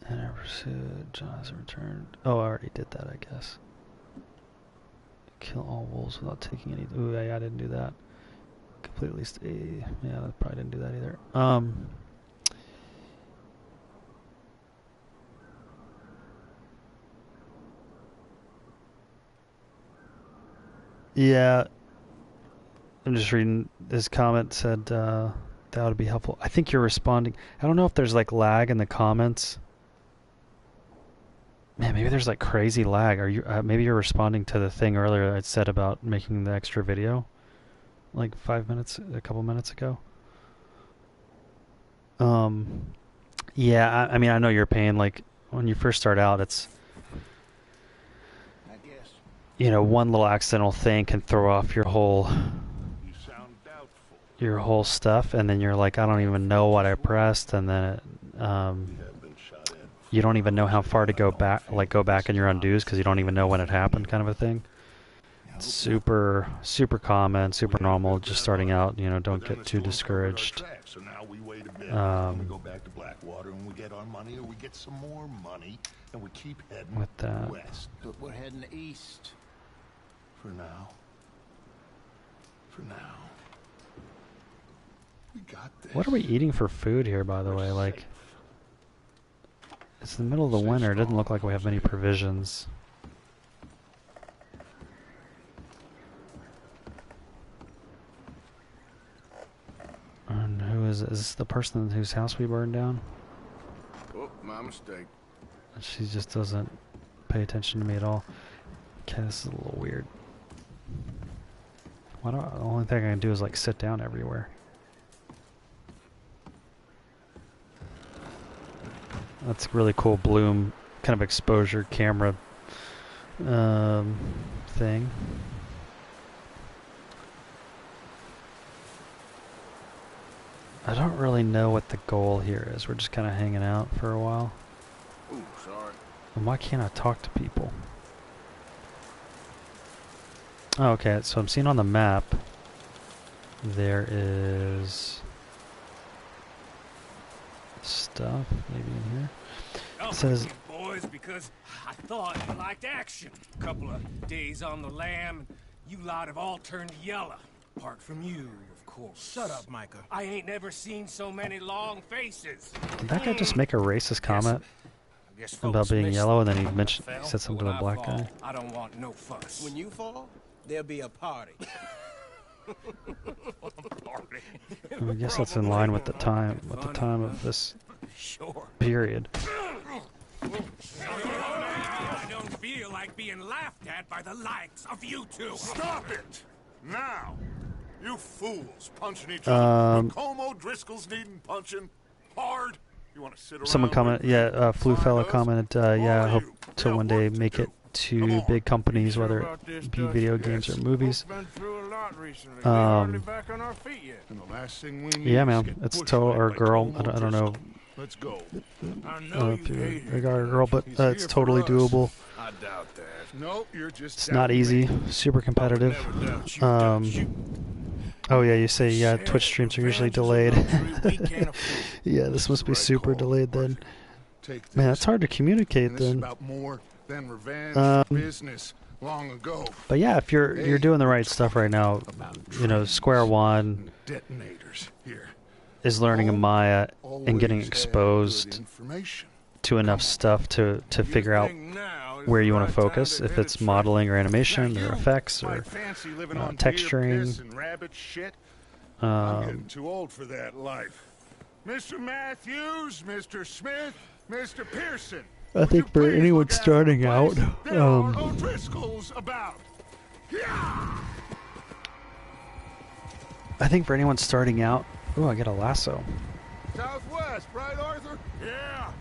And I pursued. John hasn't returned. Oh, I already did that, I guess. Kill all wolves without taking any. Ooh, yeah, I didn't do that. Complete at least a. Yeah, I probably didn't do that either. Yeah. I'm just reading. This comment said that would be helpful. I think you're responding. I don't know if there's like lag in the comments. Man, maybe there's like crazy lag. Are you? Maybe you're responding to the thing earlier I said about making the extra video, like a couple minutes ago. Yeah. I mean, I know you're paying. Like when you first start out, it's. I guess. You know, one little accidental thing can throw off your whole. You sound doubtful. Your whole stuff, and then you're like, I don't even know what I pressed, and then it, you don't even know how far to go back, like go back in your undos because you don't even know when it happened, kind of a thing. Super common, super normal, just starting out. You know, don't get too discouraged. So now we wait a bit, and we go back to Blackwater, and we get our money, or we get some more money, and we keep heading with that. west. But we're heading east. For now. For now. We got this. What are we eating for food here, by the way? Like, it's the middle of the winter. It doesn't look like we have many provisions. And who is this the person whose house we burned down? Oh, my mistake. She just doesn't pay attention to me at all. Okay, this is a little weird. The only thing I can do is like sit down everywhere. That's a really cool bloom kind of exposure camera thing. I don't really know what the goal here is. We're just kind of hanging out for a while. Ooh, sorry. And why can't I talk to people? Oh, okay, so I'm seeing on the map there is stuff maybe in here. It says boys, because I thought you liked action. A couple of days on the lam, you lot have all turned yellow. Apart from you, of course. Shut up, Micah. I ain't never seen so many long faces. did that guy just make a racist comment about being yellow, and then he said something to a black guy? I don't want no fuss. When you fall, there'll be a party. I guess that's in line with the time of this period. I don't feel like being laughed at by the likes of you two. Stop it! Now! You fools punching each other. Como Driscoll's needing punching hard. You want to sit around? Someone comment, yeah, Flu Fella commented, yeah, I hope to one day make it to big companies, whether it be video games or movies. Yeah, man, it's total, or girl, I don't know. Let's go. If you're a guy or a girl, but it's totally doable. I doubt that. No, you're just. It's not easy, super competitive. Oh yeah, you say yeah. Twitch streams are usually delayed. Yeah, this must be super delayed then. Man, it's hard to communicate then. About more than revenge business long ago. But yeah, if you're doing the right stuff right now, you know, square one detonators here is learning a Maya and getting exposed to enough stuff to figure out where you want to focus, if it's modeling or animation or effects or texturing. I'm getting too old for that life. Mr. Matthews, Mr. Smith, Mr. Pearson. I think for anyone starting out, I think for anyone starting out, oh, I got a lasso. Southwest, right, Arthur? Yeah.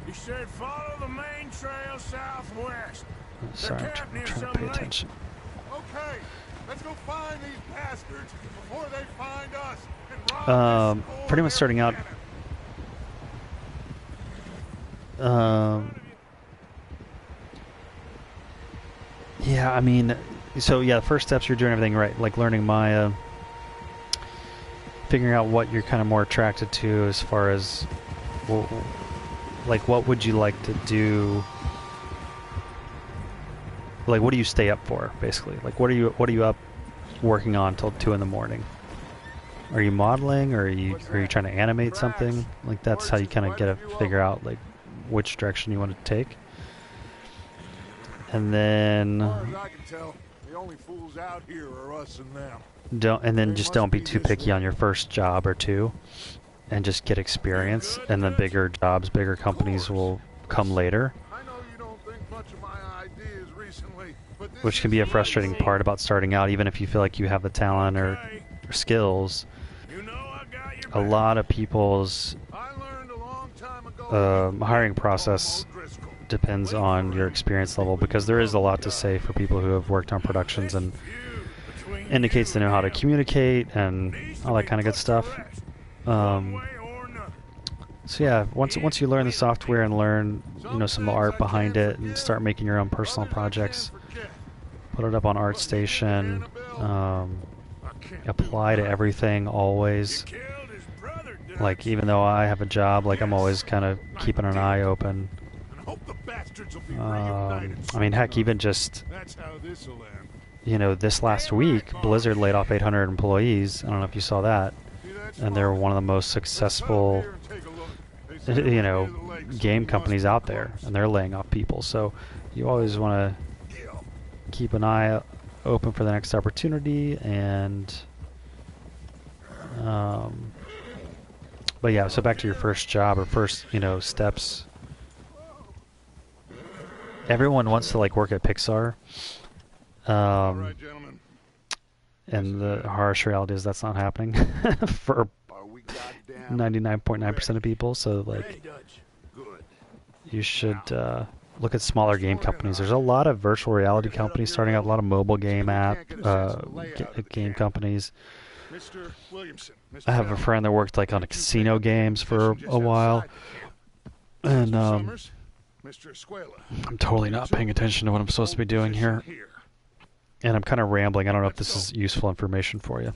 He said follow the main trail southwest. Oh, sorry, I'm trying to pay attention. Okay, let's go find these bastards before they find us. For anyone starting out, yeah, I mean, so yeah, the first steps, you're doing everything right, like learning Maya, figuring out what you're kind of more attracted to as far as, well, like, what would you like to do? Like, what do you stay up for, basically? Like, what are you up working on till 2 in the morning? Are you modeling, or are you trying to animate something? Like, that's how you kind of get to figure out like which direction you want to take. And then As far as I can tell, the only fools out here are us and them. Don't be too picky on your first job or two, and just get experience. And the bigger jobs, bigger companies will come later. I know you don't think much of my ideas recently, but Which can be a frustrating part about starting out, even if you feel like you have the talent or skills. A lot of people's hiring process depends on your experience level, because there is a lot to say for people who have worked on productions and indicates they know how to communicate and all that kind of good stuff. So yeah, once you learn the software and learn, you know, some art behind it, and start making your own personal projects, put it up on ArtStation, apply to everything always. Like, even though I have a job, like, I'm always kind of keeping an eye open. I mean, heck, even just, you know, this last week, Blizzard laid off 800 employees. I don't know if you saw that. And they're one of the most successful, you know, game companies out there, and they're laying off people. So you always want to keep an eye open for the next opportunity. And but yeah, so back to your first job or first, you know, steps. Everyone wants to like work at Pixar, and the harsh reality is that's not happening for 99.9% of people. So like, you should look at smaller game companies. There's a lot of virtual reality companies starting out, a lot of mobile game game companies. I have a friend that worked like on casino games for a while, and I'm totally not paying attention to what I'm supposed to be doing here, and I'm kind of rambling. I don't know if this is useful information for you.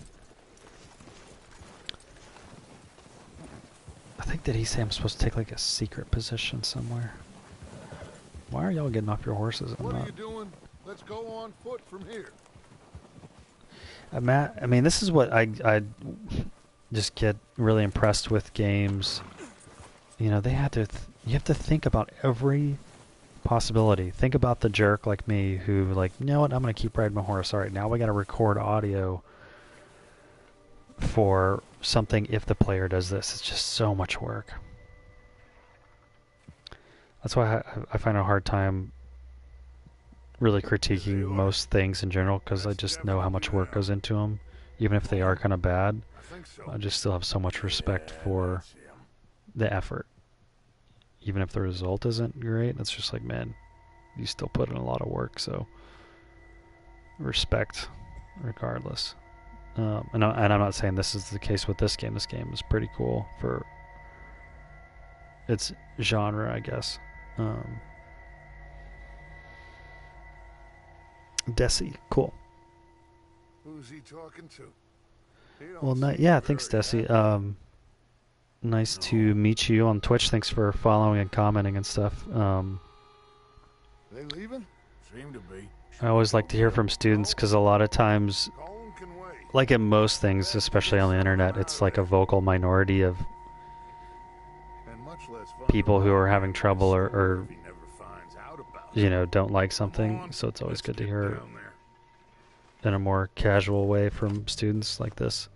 I think, did he say I'm supposed to take like a secret position somewhere? Why are y'all getting off your horses? What are you doing? Let's go on foot from here. Matt, I mean, this is what I just get really impressed with games. You know, they had to. You have to think about every possibility. Think about the jerk like me who, like, you know what? I'm gonna keep riding my horse. All right, now we got to record audio for something if the player does this. It's just so much work. That's why I find a hard time really critiquing most things in general, because I just know how much work goes into them, even if they are kind of bad. I just still have so much respect for the effort, even if the result isn't great. It's just like, man, you still put in a lot of work, so respect regardless. And I'm not saying this is the case with this game. This game is pretty cool for its genre, I guess. Desi, cool. Who's he talking to? Well, yeah, thanks, Desi. Nice to meet you on Twitch. Thanks for following and commenting and stuff. They leaving? Seem to be. I always like to hear from students, because a lot of times, like in most things, especially on the internet, it's like a vocal minority of people who are having trouble or you know, don't like something. So it's always good to hear in a more casual way from students like this.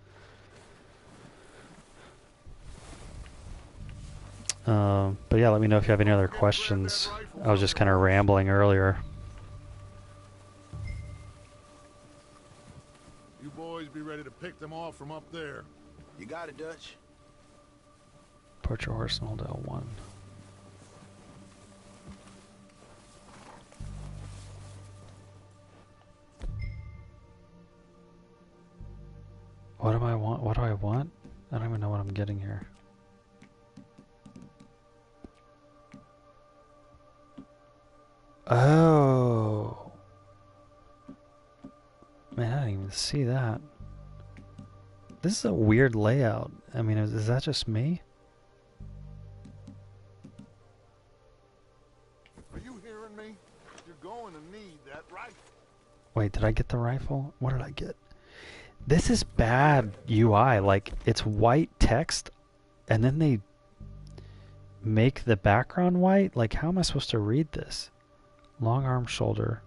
But yeah, let me know if you have any other questions. I was just kind of rambling earlier. You boys be ready to pick them off from up there. You got it, Dutch. Put your horse and hold L1. What do I want? What do I want? I don't even know what I'm getting here. Oh. Man, I didn't even see that. This is a weird layout. I mean, is that just me? Are you hearing me? You're going to need that rifle. Wait, did I get the rifle? What did I get? This is bad UI. Like, it's white text, and then they make the background white? Like, how am I supposed to read this? Long arm shoulder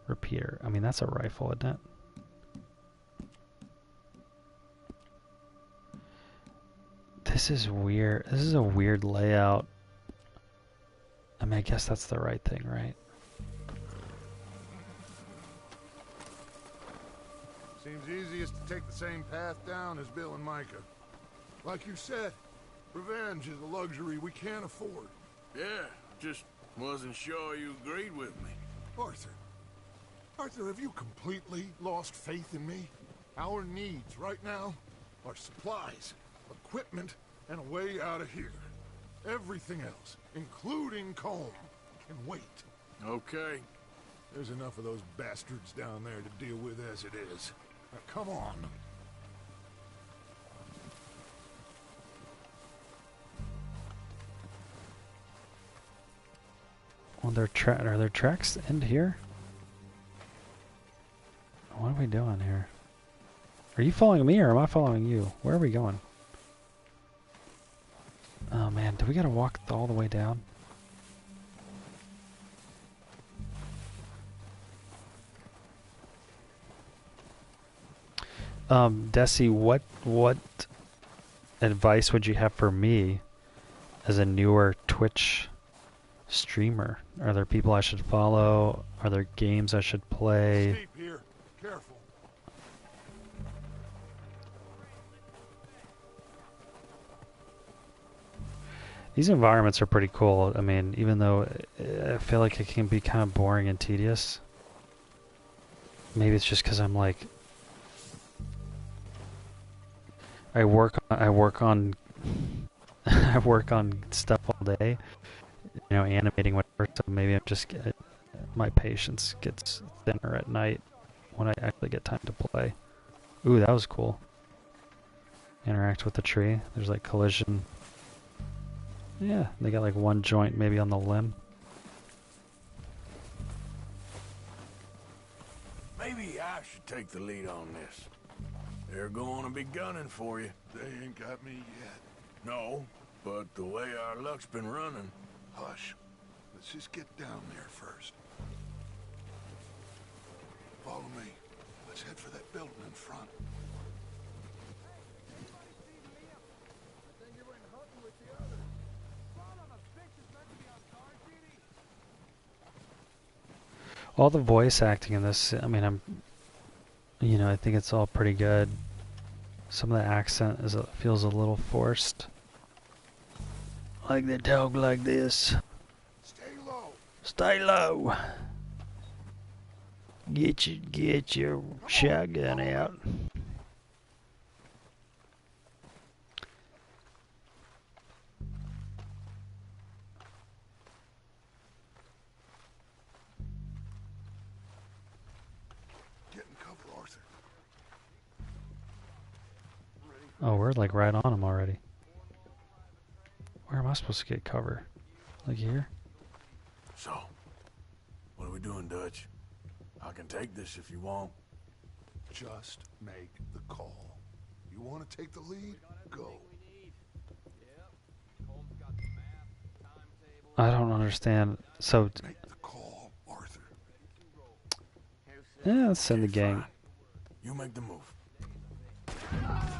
repeater. I mean, that's a rifle, isn't it? This is weird. This is a weird layout. I mean, I guess that's the right thing, right? Seems easiest to take the same path down as Bill and Micah. Like you said, revenge is a luxury we can't afford. Yeah, just wasn't sure you agreed with me. Arthur. Arthur, have you completely lost faith in me? Our needs right now are supplies, equipment, and a way out of here. Everything else, including Colm, can wait. Okay. There's enough of those bastards down there to deal with as it is. Now, come on. Well, are there tracks end here? What are we doing here? Are you following me or am I following you? Where are we going? Oh man, do we gotta walk all the way down? Desi, what advice would you have for me as a newer Twitch streamer? Are there people I should follow? Are there games I should play? Steep here. Careful. These environments are pretty cool. I mean, even though I feel like it can be kind of boring and tedious. Maybe it's just because I'm like, I work on I work on stuff all day, you know, animating whatever. So maybe I'm just my patience gets thinner at night when I actually get time to play. Ooh, that was cool. Interact with the tree. There's like collision. Yeah, they got like one joint maybe on the limb. Maybe I should take the lead on this. They're going to be gunning for you. They ain't got me yet. No, but the way our luck's been running. Hush. Let's just get down there first. Follow me. Let's head for that building in front. All the voice acting in this, I mean, I think it's all pretty good. Some of the accent feels a little forced. Like they talk like this. Stay low. Stay low. Get your shotgun out. Get in cover, Arthur. Oh, we're like right on him already. Where am I supposed to get cover? Like here? So, what are we doing, Dutch? I can take this if you want. Just make the call. You want to take the lead? Go. I don't understand. So, Make the call, Arthur. yeah, let's send the gang. You make the move.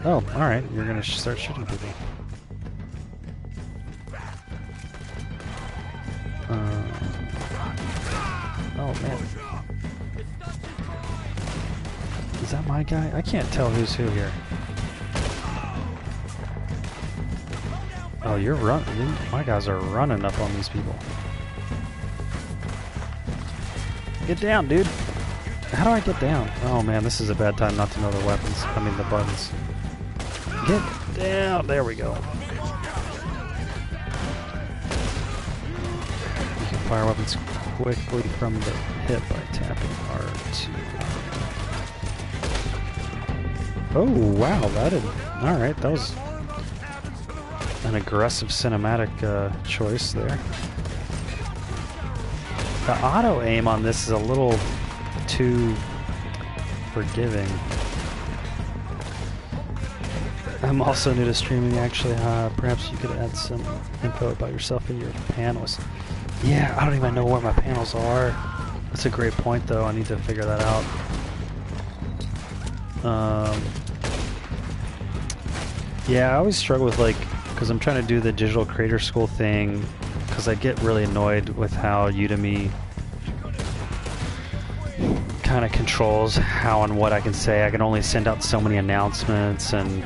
Oh, alright. You're gonna start shooting people. Oh, man. Is that my guy? I can't tell who's who here. Oh, you're running. My guys are running up on these people. Get down, dude. How do I get down? Oh, man, this is a bad time not to know the weapons. I mean, the buttons. Get down. There we go. You can fire weapons quickly from the hip by tapping R2. Oh, wow, that did. Alright, that was an aggressive cinematic choice there. The auto aim on this is a little too forgiving. I'm also new to streaming, actually. Perhaps you could add some info about yourself in your panels. Yeah, I don't even know where my panels are. That's a great point, though. I need to figure that out. Yeah, I always struggle with, like, because I'm trying to do the digital creator school thing, because I get really annoyed with how Udemy kind of controls how and what I can say. I can only send out so many announcements and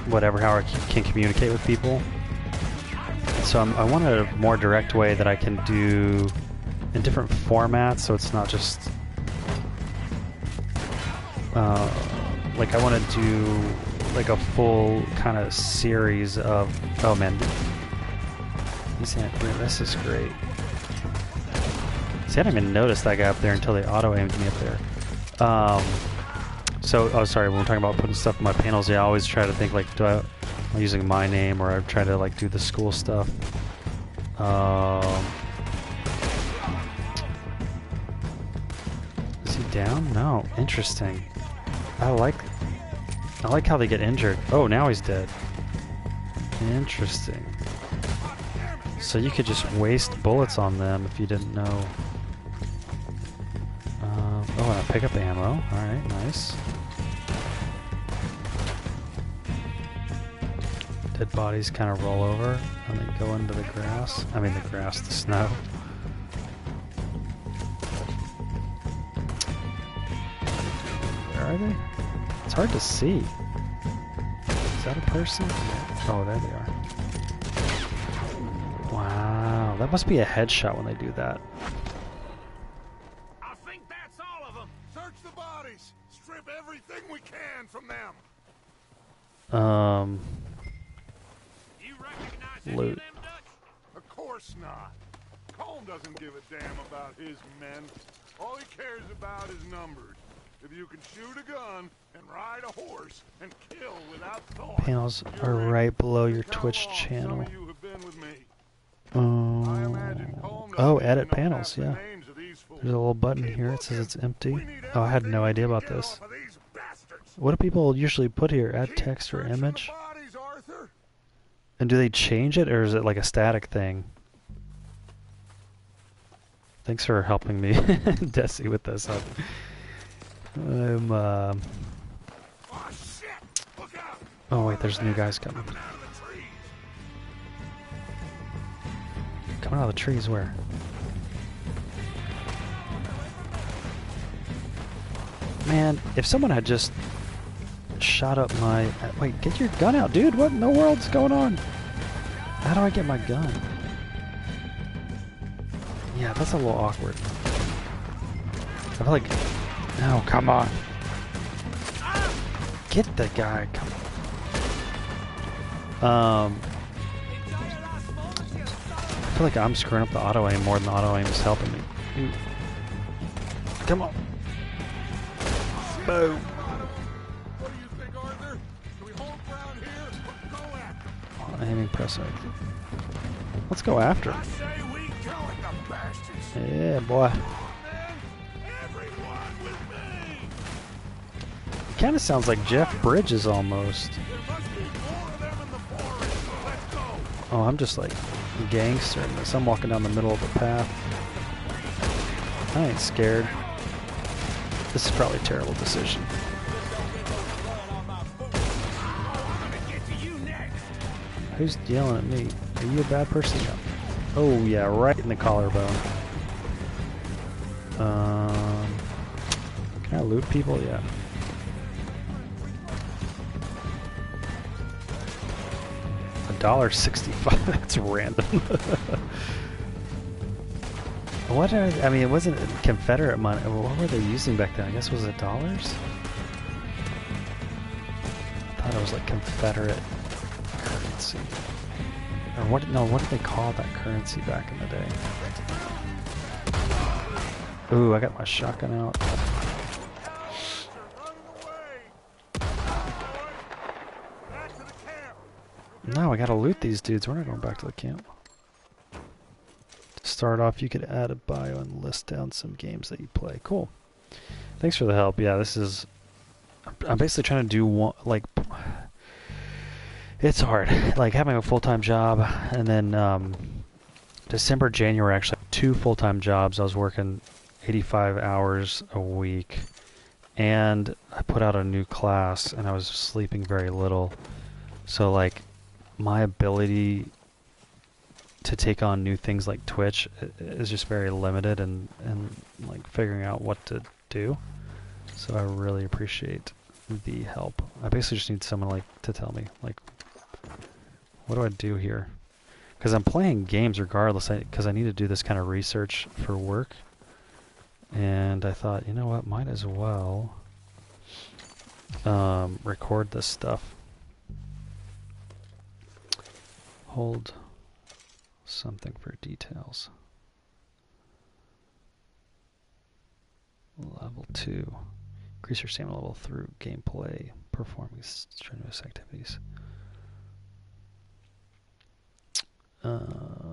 whatever, how I can communicate with people. So I want a more direct way that I can do in different formats, so it's not just like I want to do like a full kind of series of, oh man, this is great. See, I didn't even notice that guy up there until they auto-aimed me up there. So, oh sorry, when we're talking about putting stuff in my panels, yeah, I always try to think like, am I using my name, or I try to like do the school stuff. Is he down? No. Interesting. I like how they get injured. Oh, now he's dead. Interesting. So you could just waste bullets on them if you didn't know. Oh, and I pick up ammo. Alright, nice. Dead bodies kind of roll over and they go into the grass. I mean the grass, the snow. Where are they? It's hard to see. Is that a person? Oh, there they are. Wow, that must be a headshot when they do that. I think that's all of them. Search the bodies. Strip everything we can from them. You recognize any Loot. of them, Dutch? Of course not. Colm doesn't give a damn about his men. All he cares about is numbers. If you can shoot a gun and ride a horse and kill without thought, Panels are right below your Twitch channel. Oh, edit panels, yeah. There's a little button here. It says it's empty. Oh, I had no idea about this. What do people usually put here? Add text or image? And do they change it, or is it like a static thing? Thanks for helping me, Desi, with this. Oh wait, there's new guys coming. Coming out of the trees where? Man, if someone had just shot up my... Wait, get your gun out, dude! What in the world's going on? How do I get my gun? Yeah, that's a little awkward. I feel like... No, come on. Get the guy, come on. I feel like I'm screwing up the auto-aim more than the auto-aim is helping me. Ooh. Come on. Boom. What do you think, Arthur? Do we hold ground here or go after? Aiming press. Let's go after. I say we go at the bastards. Yeah, boy. Everyone with me. Kind of sounds like Jeff Bridges almost. There must be more of them in the forest. Let's go. Oh, I'm just like a gangster in this. I'm walking down the middle of the path. I ain't scared. This is probably a terrible decision. Who's yelling at me? Are you a bad person? Oh yeah, right in the collarbone. Can I loot people? Yeah. $1.65. That's random. What are I mean, it wasn't Confederate money. What were they using back then? I guess was it dollars? I thought it was like Confederate currency. Or what? No, what did they call that currency back in the day? Ooh, I got my shotgun out. No, I gotta loot these dudes. We're not going back to the camp. To start off, you could add a bio and list down some games that you play. Cool. Thanks for the help. Yeah, this is... I'm basically trying to do one... Like... It's hard. Like, having a full-time job, and then, December, January, actually, 2 full-time jobs. I was working 85 hours a week, and I put out a new class, and I was sleeping very little. So, like, my ability to take on new things like Twitch is just very limited, and like figuring out what to do. So I really appreciate the help. I basically just need someone like to tell me like, what do I do here? Because I'm playing games regardless, because I need to do this kind of research for work. And I thought, you know what, might as well record this stuff. Hold something for details. Level 2. Increase your stamina level through gameplay, performing strenuous activities. Cool.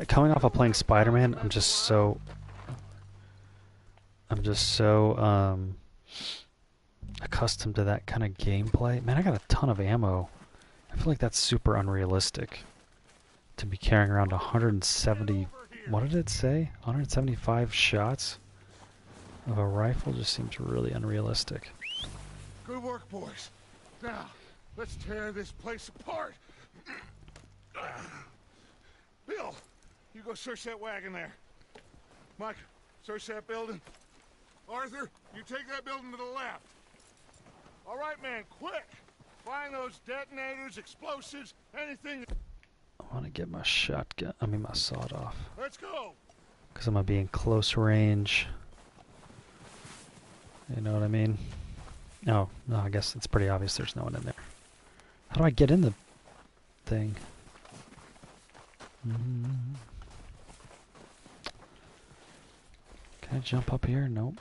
Coming off of playing Spider-Man, I'm just so accustomed to that kind of gameplay. Man, I got a ton of ammo. I feel like that's super unrealistic to be carrying around 170. What did it say? 175 shots of a rifle just seems really unrealistic. Good work, boys. Now, let's tear this place apart. Bill, you go search that wagon there. Mike, search that building. Arthur, you take that building to the left. All right, man, quick. Find those detonators, explosives, anything. I want to get my shotgun, my sawed off. Let's go. Because I'm going to be in close range. You know what I mean? Oh, no, I guess it's pretty obvious there's no one in there. How do I get in the thing? Can I jump up here? Nope.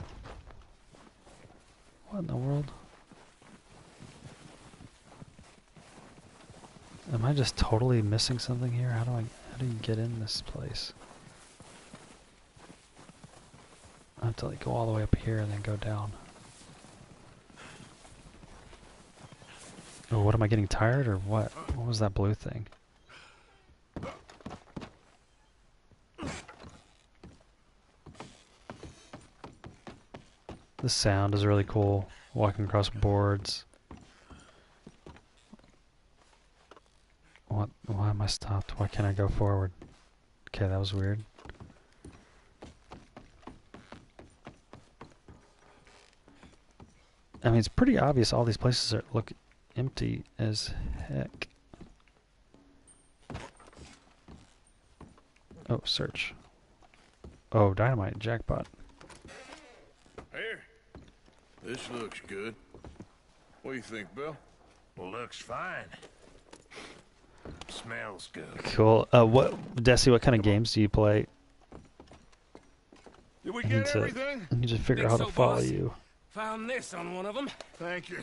What in the world? Am I just totally missing something here? How do you get in this place? I have to like go all the way up here and then go down. Oh, what am I getting tired or what? What was that blue thing? The sound is really cool. Walking across boards. What? Why am I stopped? Why can't I go forward? Okay, that was weird. I mean, it's pretty obvious all these places look empty as heck. Oh, search. Oh, dynamite, jackpot. Here. This looks good. What do you think, Bill? Well, looks fine. Smells good. Cool. Desi, what kind of games do you play? Did we I get everything? need to figure out how to follow you. Found this on one of them. Thank you.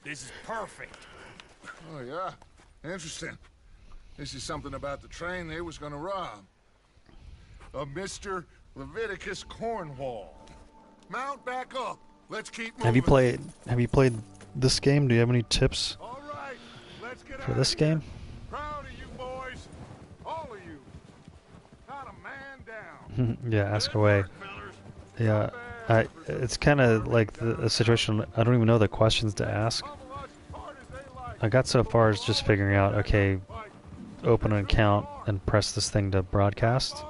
This is perfect. Oh, yeah? Interesting. This is something about the train they was gonna rob. Of Mr. Leviticus Cornwall. Mount back up. Let's keep moving. Have you played this game? Do you have any tips All right, let's get for out this of here. game? Proud of you boys. All of you. Not a man down. Yeah, ask away. Yeah, it's kind of like a situation. I don't even know the questions to ask. I got so far as just figuring out, okay, open an account and press this thing to broadcast.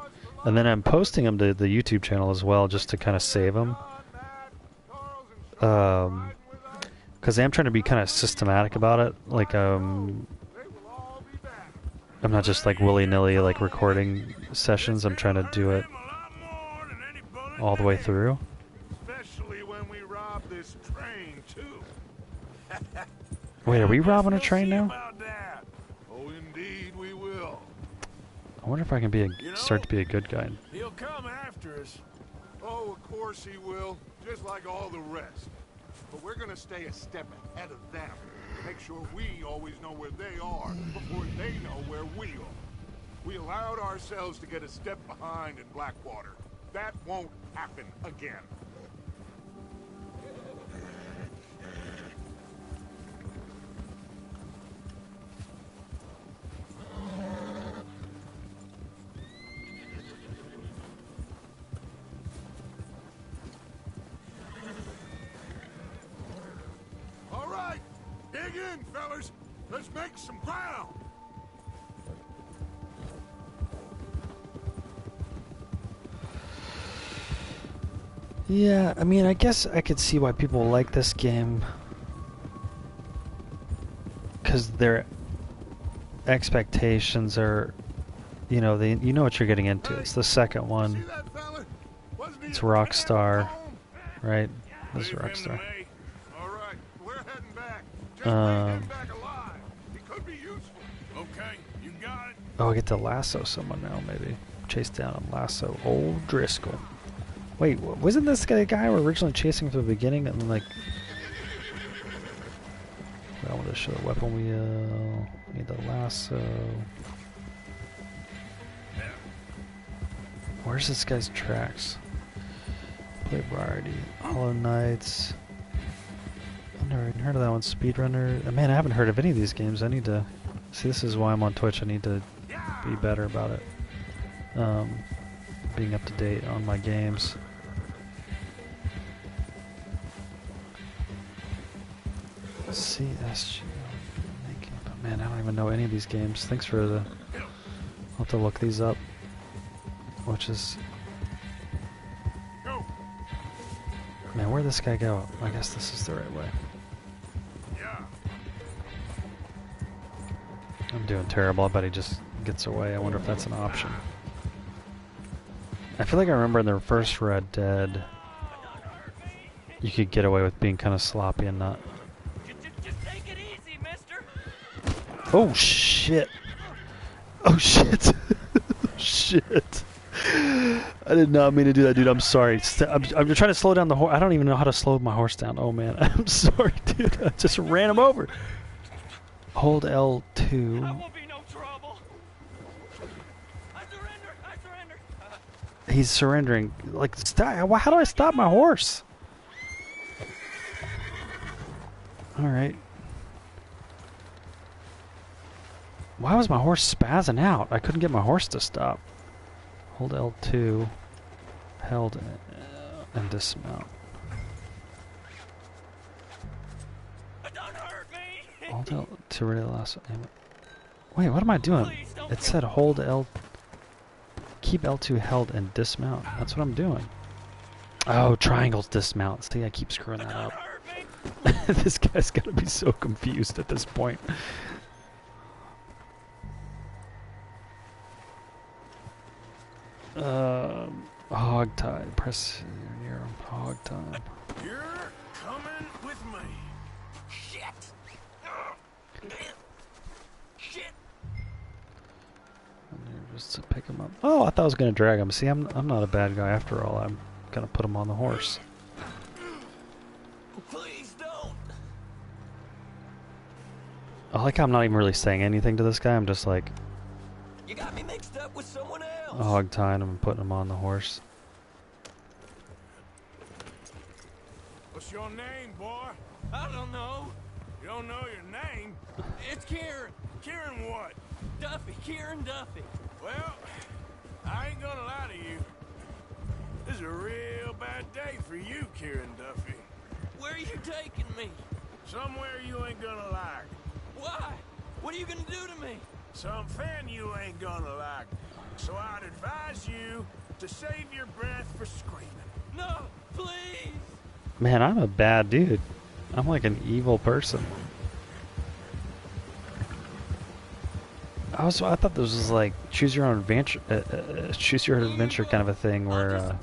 And then I'm posting them to the YouTube channel as well, just to kind of save them. Because I am trying to be kind of systematic about it. Like, I'm not just like willy-nilly like recording sessions. I'm trying to do it all the way through. Especially when we rob this train, too. Wait, are we robbing a train now? Oh, indeed we will. I wonder if I can start to be a good guy. He'll come after us. Oh, of course he will. Just like all the rest. But we're gonna stay a step ahead of them. Make sure we always know where they are before they know where we are. We allowed ourselves to get a step behind in Blackwater. That won't happen again. All right, dig in, fellas. Let's make some ground. Yeah, I mean, I guess I could see why people like this game. Because their expectations are, you know, you know what you're getting into. It's the second one. It's Rockstar, right? This is Rockstar. All right, we're heading back. Just bring him back alive. He could be useful. Okay, you got it. Oh, I get to lasso someone now, maybe. Chase down and lasso old Driscoll. Wait, wasn't this guy we're originally chasing from the beginning and then, like... I wanted to show the weapon wheel. Need the lasso. Where's this guy's tracks? Play variety. Hollow Knights. I've never even heard of that one. Speedrunner. Man, I haven't heard of any of these games. I need to... See, this is why I'm on Twitch. I need to be better about it. Being up to date on my games. CSG. Man, I don't even know any of these games. Thanks for the... I'll have to look these up. Which is... Man, where'd this guy go? I guess this is the right way. I'm doing terrible. I bet he just gets away. I wonder if that's an option. I feel like I remember in the first Red Dead, you could get away with being kind of sloppy and not... Just take it easy, mister. Oh shit! Oh shit! Shit! I did not mean to do that, dude. I'm sorry. I'm trying to slow down the horse. I don't even know how to slow my horse down. Oh man, I'm sorry, dude. I just ran him over. Hold L2. That won't be no trouble. I surrender. He's surrendering. Like, how do I stop my horse? Alright. Why was my horse spazzing out? I couldn't get my horse to stop. Hold L2. Held and dismount. Hold L to ready the last. Wait, what am I doing? It said hold L. Keep L2 held and dismount. That's what I'm doing. Oh, triangles dismount. See, I keep screwing that up. This guy's gotta be so confused at this point. Hog tie. Press near him. Hog time. You're coming with me. Shit! Shit! Just to pick him up. Oh, I thought I was gonna drag him. See, I'm not a bad guy after all. I'm gonna put him on the horse. Please don't. I like how I'm not even really saying anything to this guy. I'm just like You got me mixed up with someone else. hog tying him and putting him on the horse. What's your name, boy? I don't know. You don't know your name? It's Kieran. Kieran what? Duffy. Kieran Duffy. Well, I ain't gonna lie to you. This is a real bad day for you, Kieran Duffy. Where are you taking me? Somewhere you ain't gonna like. Why? What are you gonna do to me? Something you ain't gonna like. So I'd advise you to save your breath for screaming. No, please. Man, I'm a bad dude. I'm like an evil person. I thought this was like choose your own adventure, kind of a thing where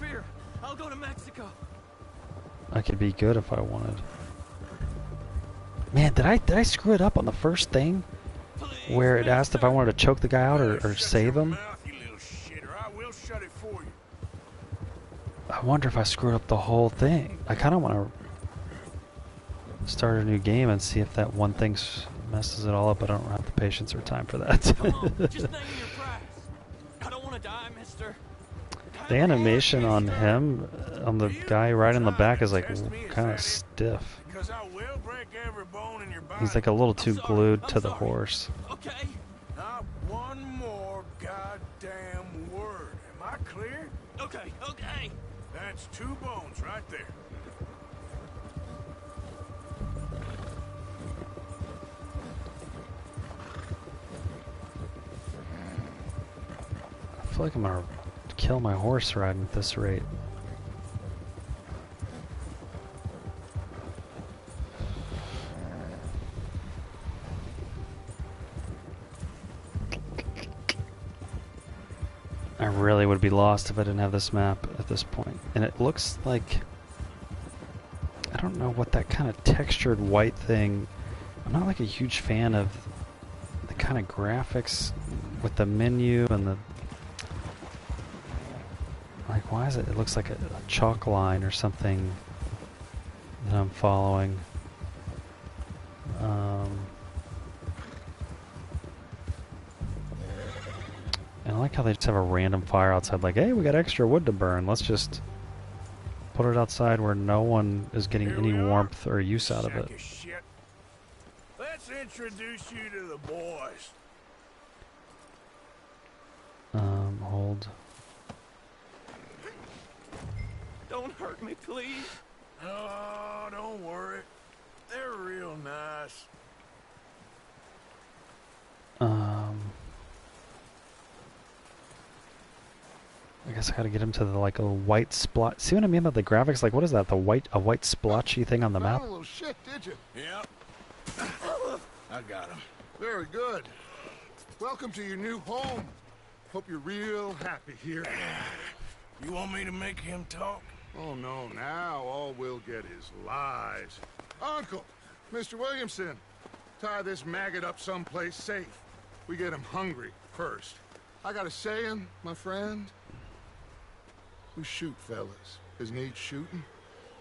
I'll go to Mexico. I could be good if I wanted. Man, did I screw it up on the first thing, where it asked if I wanted to choke the guy out or save him? I wonder if I screwed up the whole thing. I kind of want to start a new game and see if that one thing messes it all up, but I don't have the patience or time for that. Come on, just name your price. I don't want to die, mister. The animation on him, on the guy right in the back, is like kind of stiff. He's like a little too glued to the horse. Okay. Not one more goddamn word. Am I clear? Okay, okay. That's 2 bones right there. I feel like I'm gonna kill my horse riding at this rate. I really would be lost if I didn't have this map at this point. And it looks like, I don't know what that kind of textured white thing, I'm not like a huge fan of the kind of graphics with the menu and the, like, why is it, it looks like a chalk line or something that I'm following. And I like how they just have a random fire outside, like, hey, we got extra wood to burn. Let's just put it outside where no one is getting any warmth or use out of it. Shit. Let's introduce you to the boys. Hold. Don't hurt me, please. Oh, don't worry. They're real nice. I guess I gotta get him to the, like, a white splotch. See what I mean about the graphics? Like, what is that? A white splotchy thing on the map? Found a little shit, did you? Yep. I got him. Very good. Welcome to your new home. Hope you're real happy here. You want me to make him talk? Oh, no, now all we'll get is lies. Uncle, Mr. Williamson, tie this maggot up someplace safe. We get him hungry first. I got a saying, my friend. We shoot fellas as need shooting,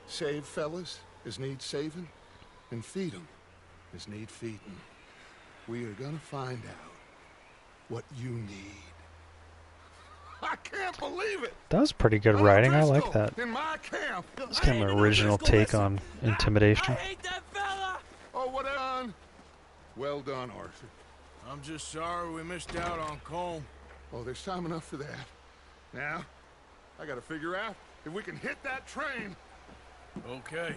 save fellas as need saving, and feed them as need feeding. We are gonna find out what you need. I can't believe it! That was pretty good writing. I like that. In my camp. It's kind of an original take on intimidation. I hate that fella! Oh, what done? Well done, Arthur. I'm just sorry we missed out on Colm. Oh, there's time enough for that. Now, I gotta figure out if we can hit that train. Okay.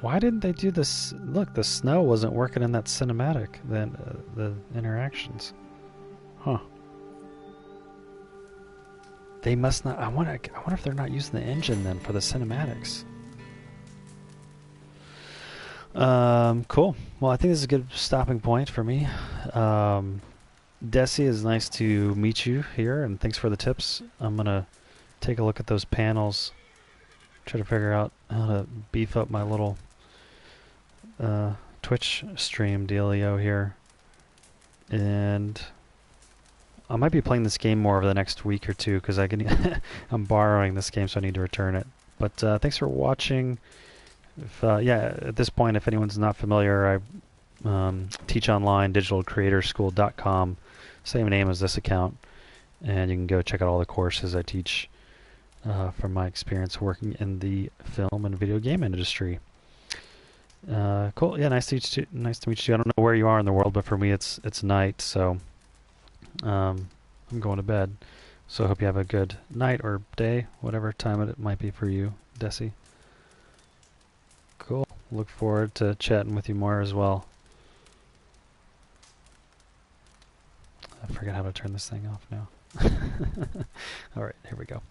Why didn't they do this? Look, the snow wasn't working in that cinematic. Then the interactions. Huh. They must not. I wonder if they're not using the engine then for the cinematics. Cool. Well, I think this is a good stopping point for me. Desi, it's nice to meet you here, and thanks for the tips. I'm gonna take a look at those panels, try to figure out how to beef up my little Twitch stream dealio here, and I might be playing this game more over the next week or two because I'm borrowing this game, so I need to return it. But thanks for watching. If, yeah, at this point, if anyone's not familiar, I teach online, DigitalCreatorSchool.com, same name as this account, and you can go check out all the courses I teach from my experience working in the film and video game industry. Cool. Yeah, nice to meet you. Nice to meet you. I don't know where you are in the world, but for me, it's night, so I'm going to bed. So I hope you have a good night or day, whatever time it might be for you, Desi. Cool. Look forward to chatting with you more as well. I forgot how to turn this thing off now. All right, here we go.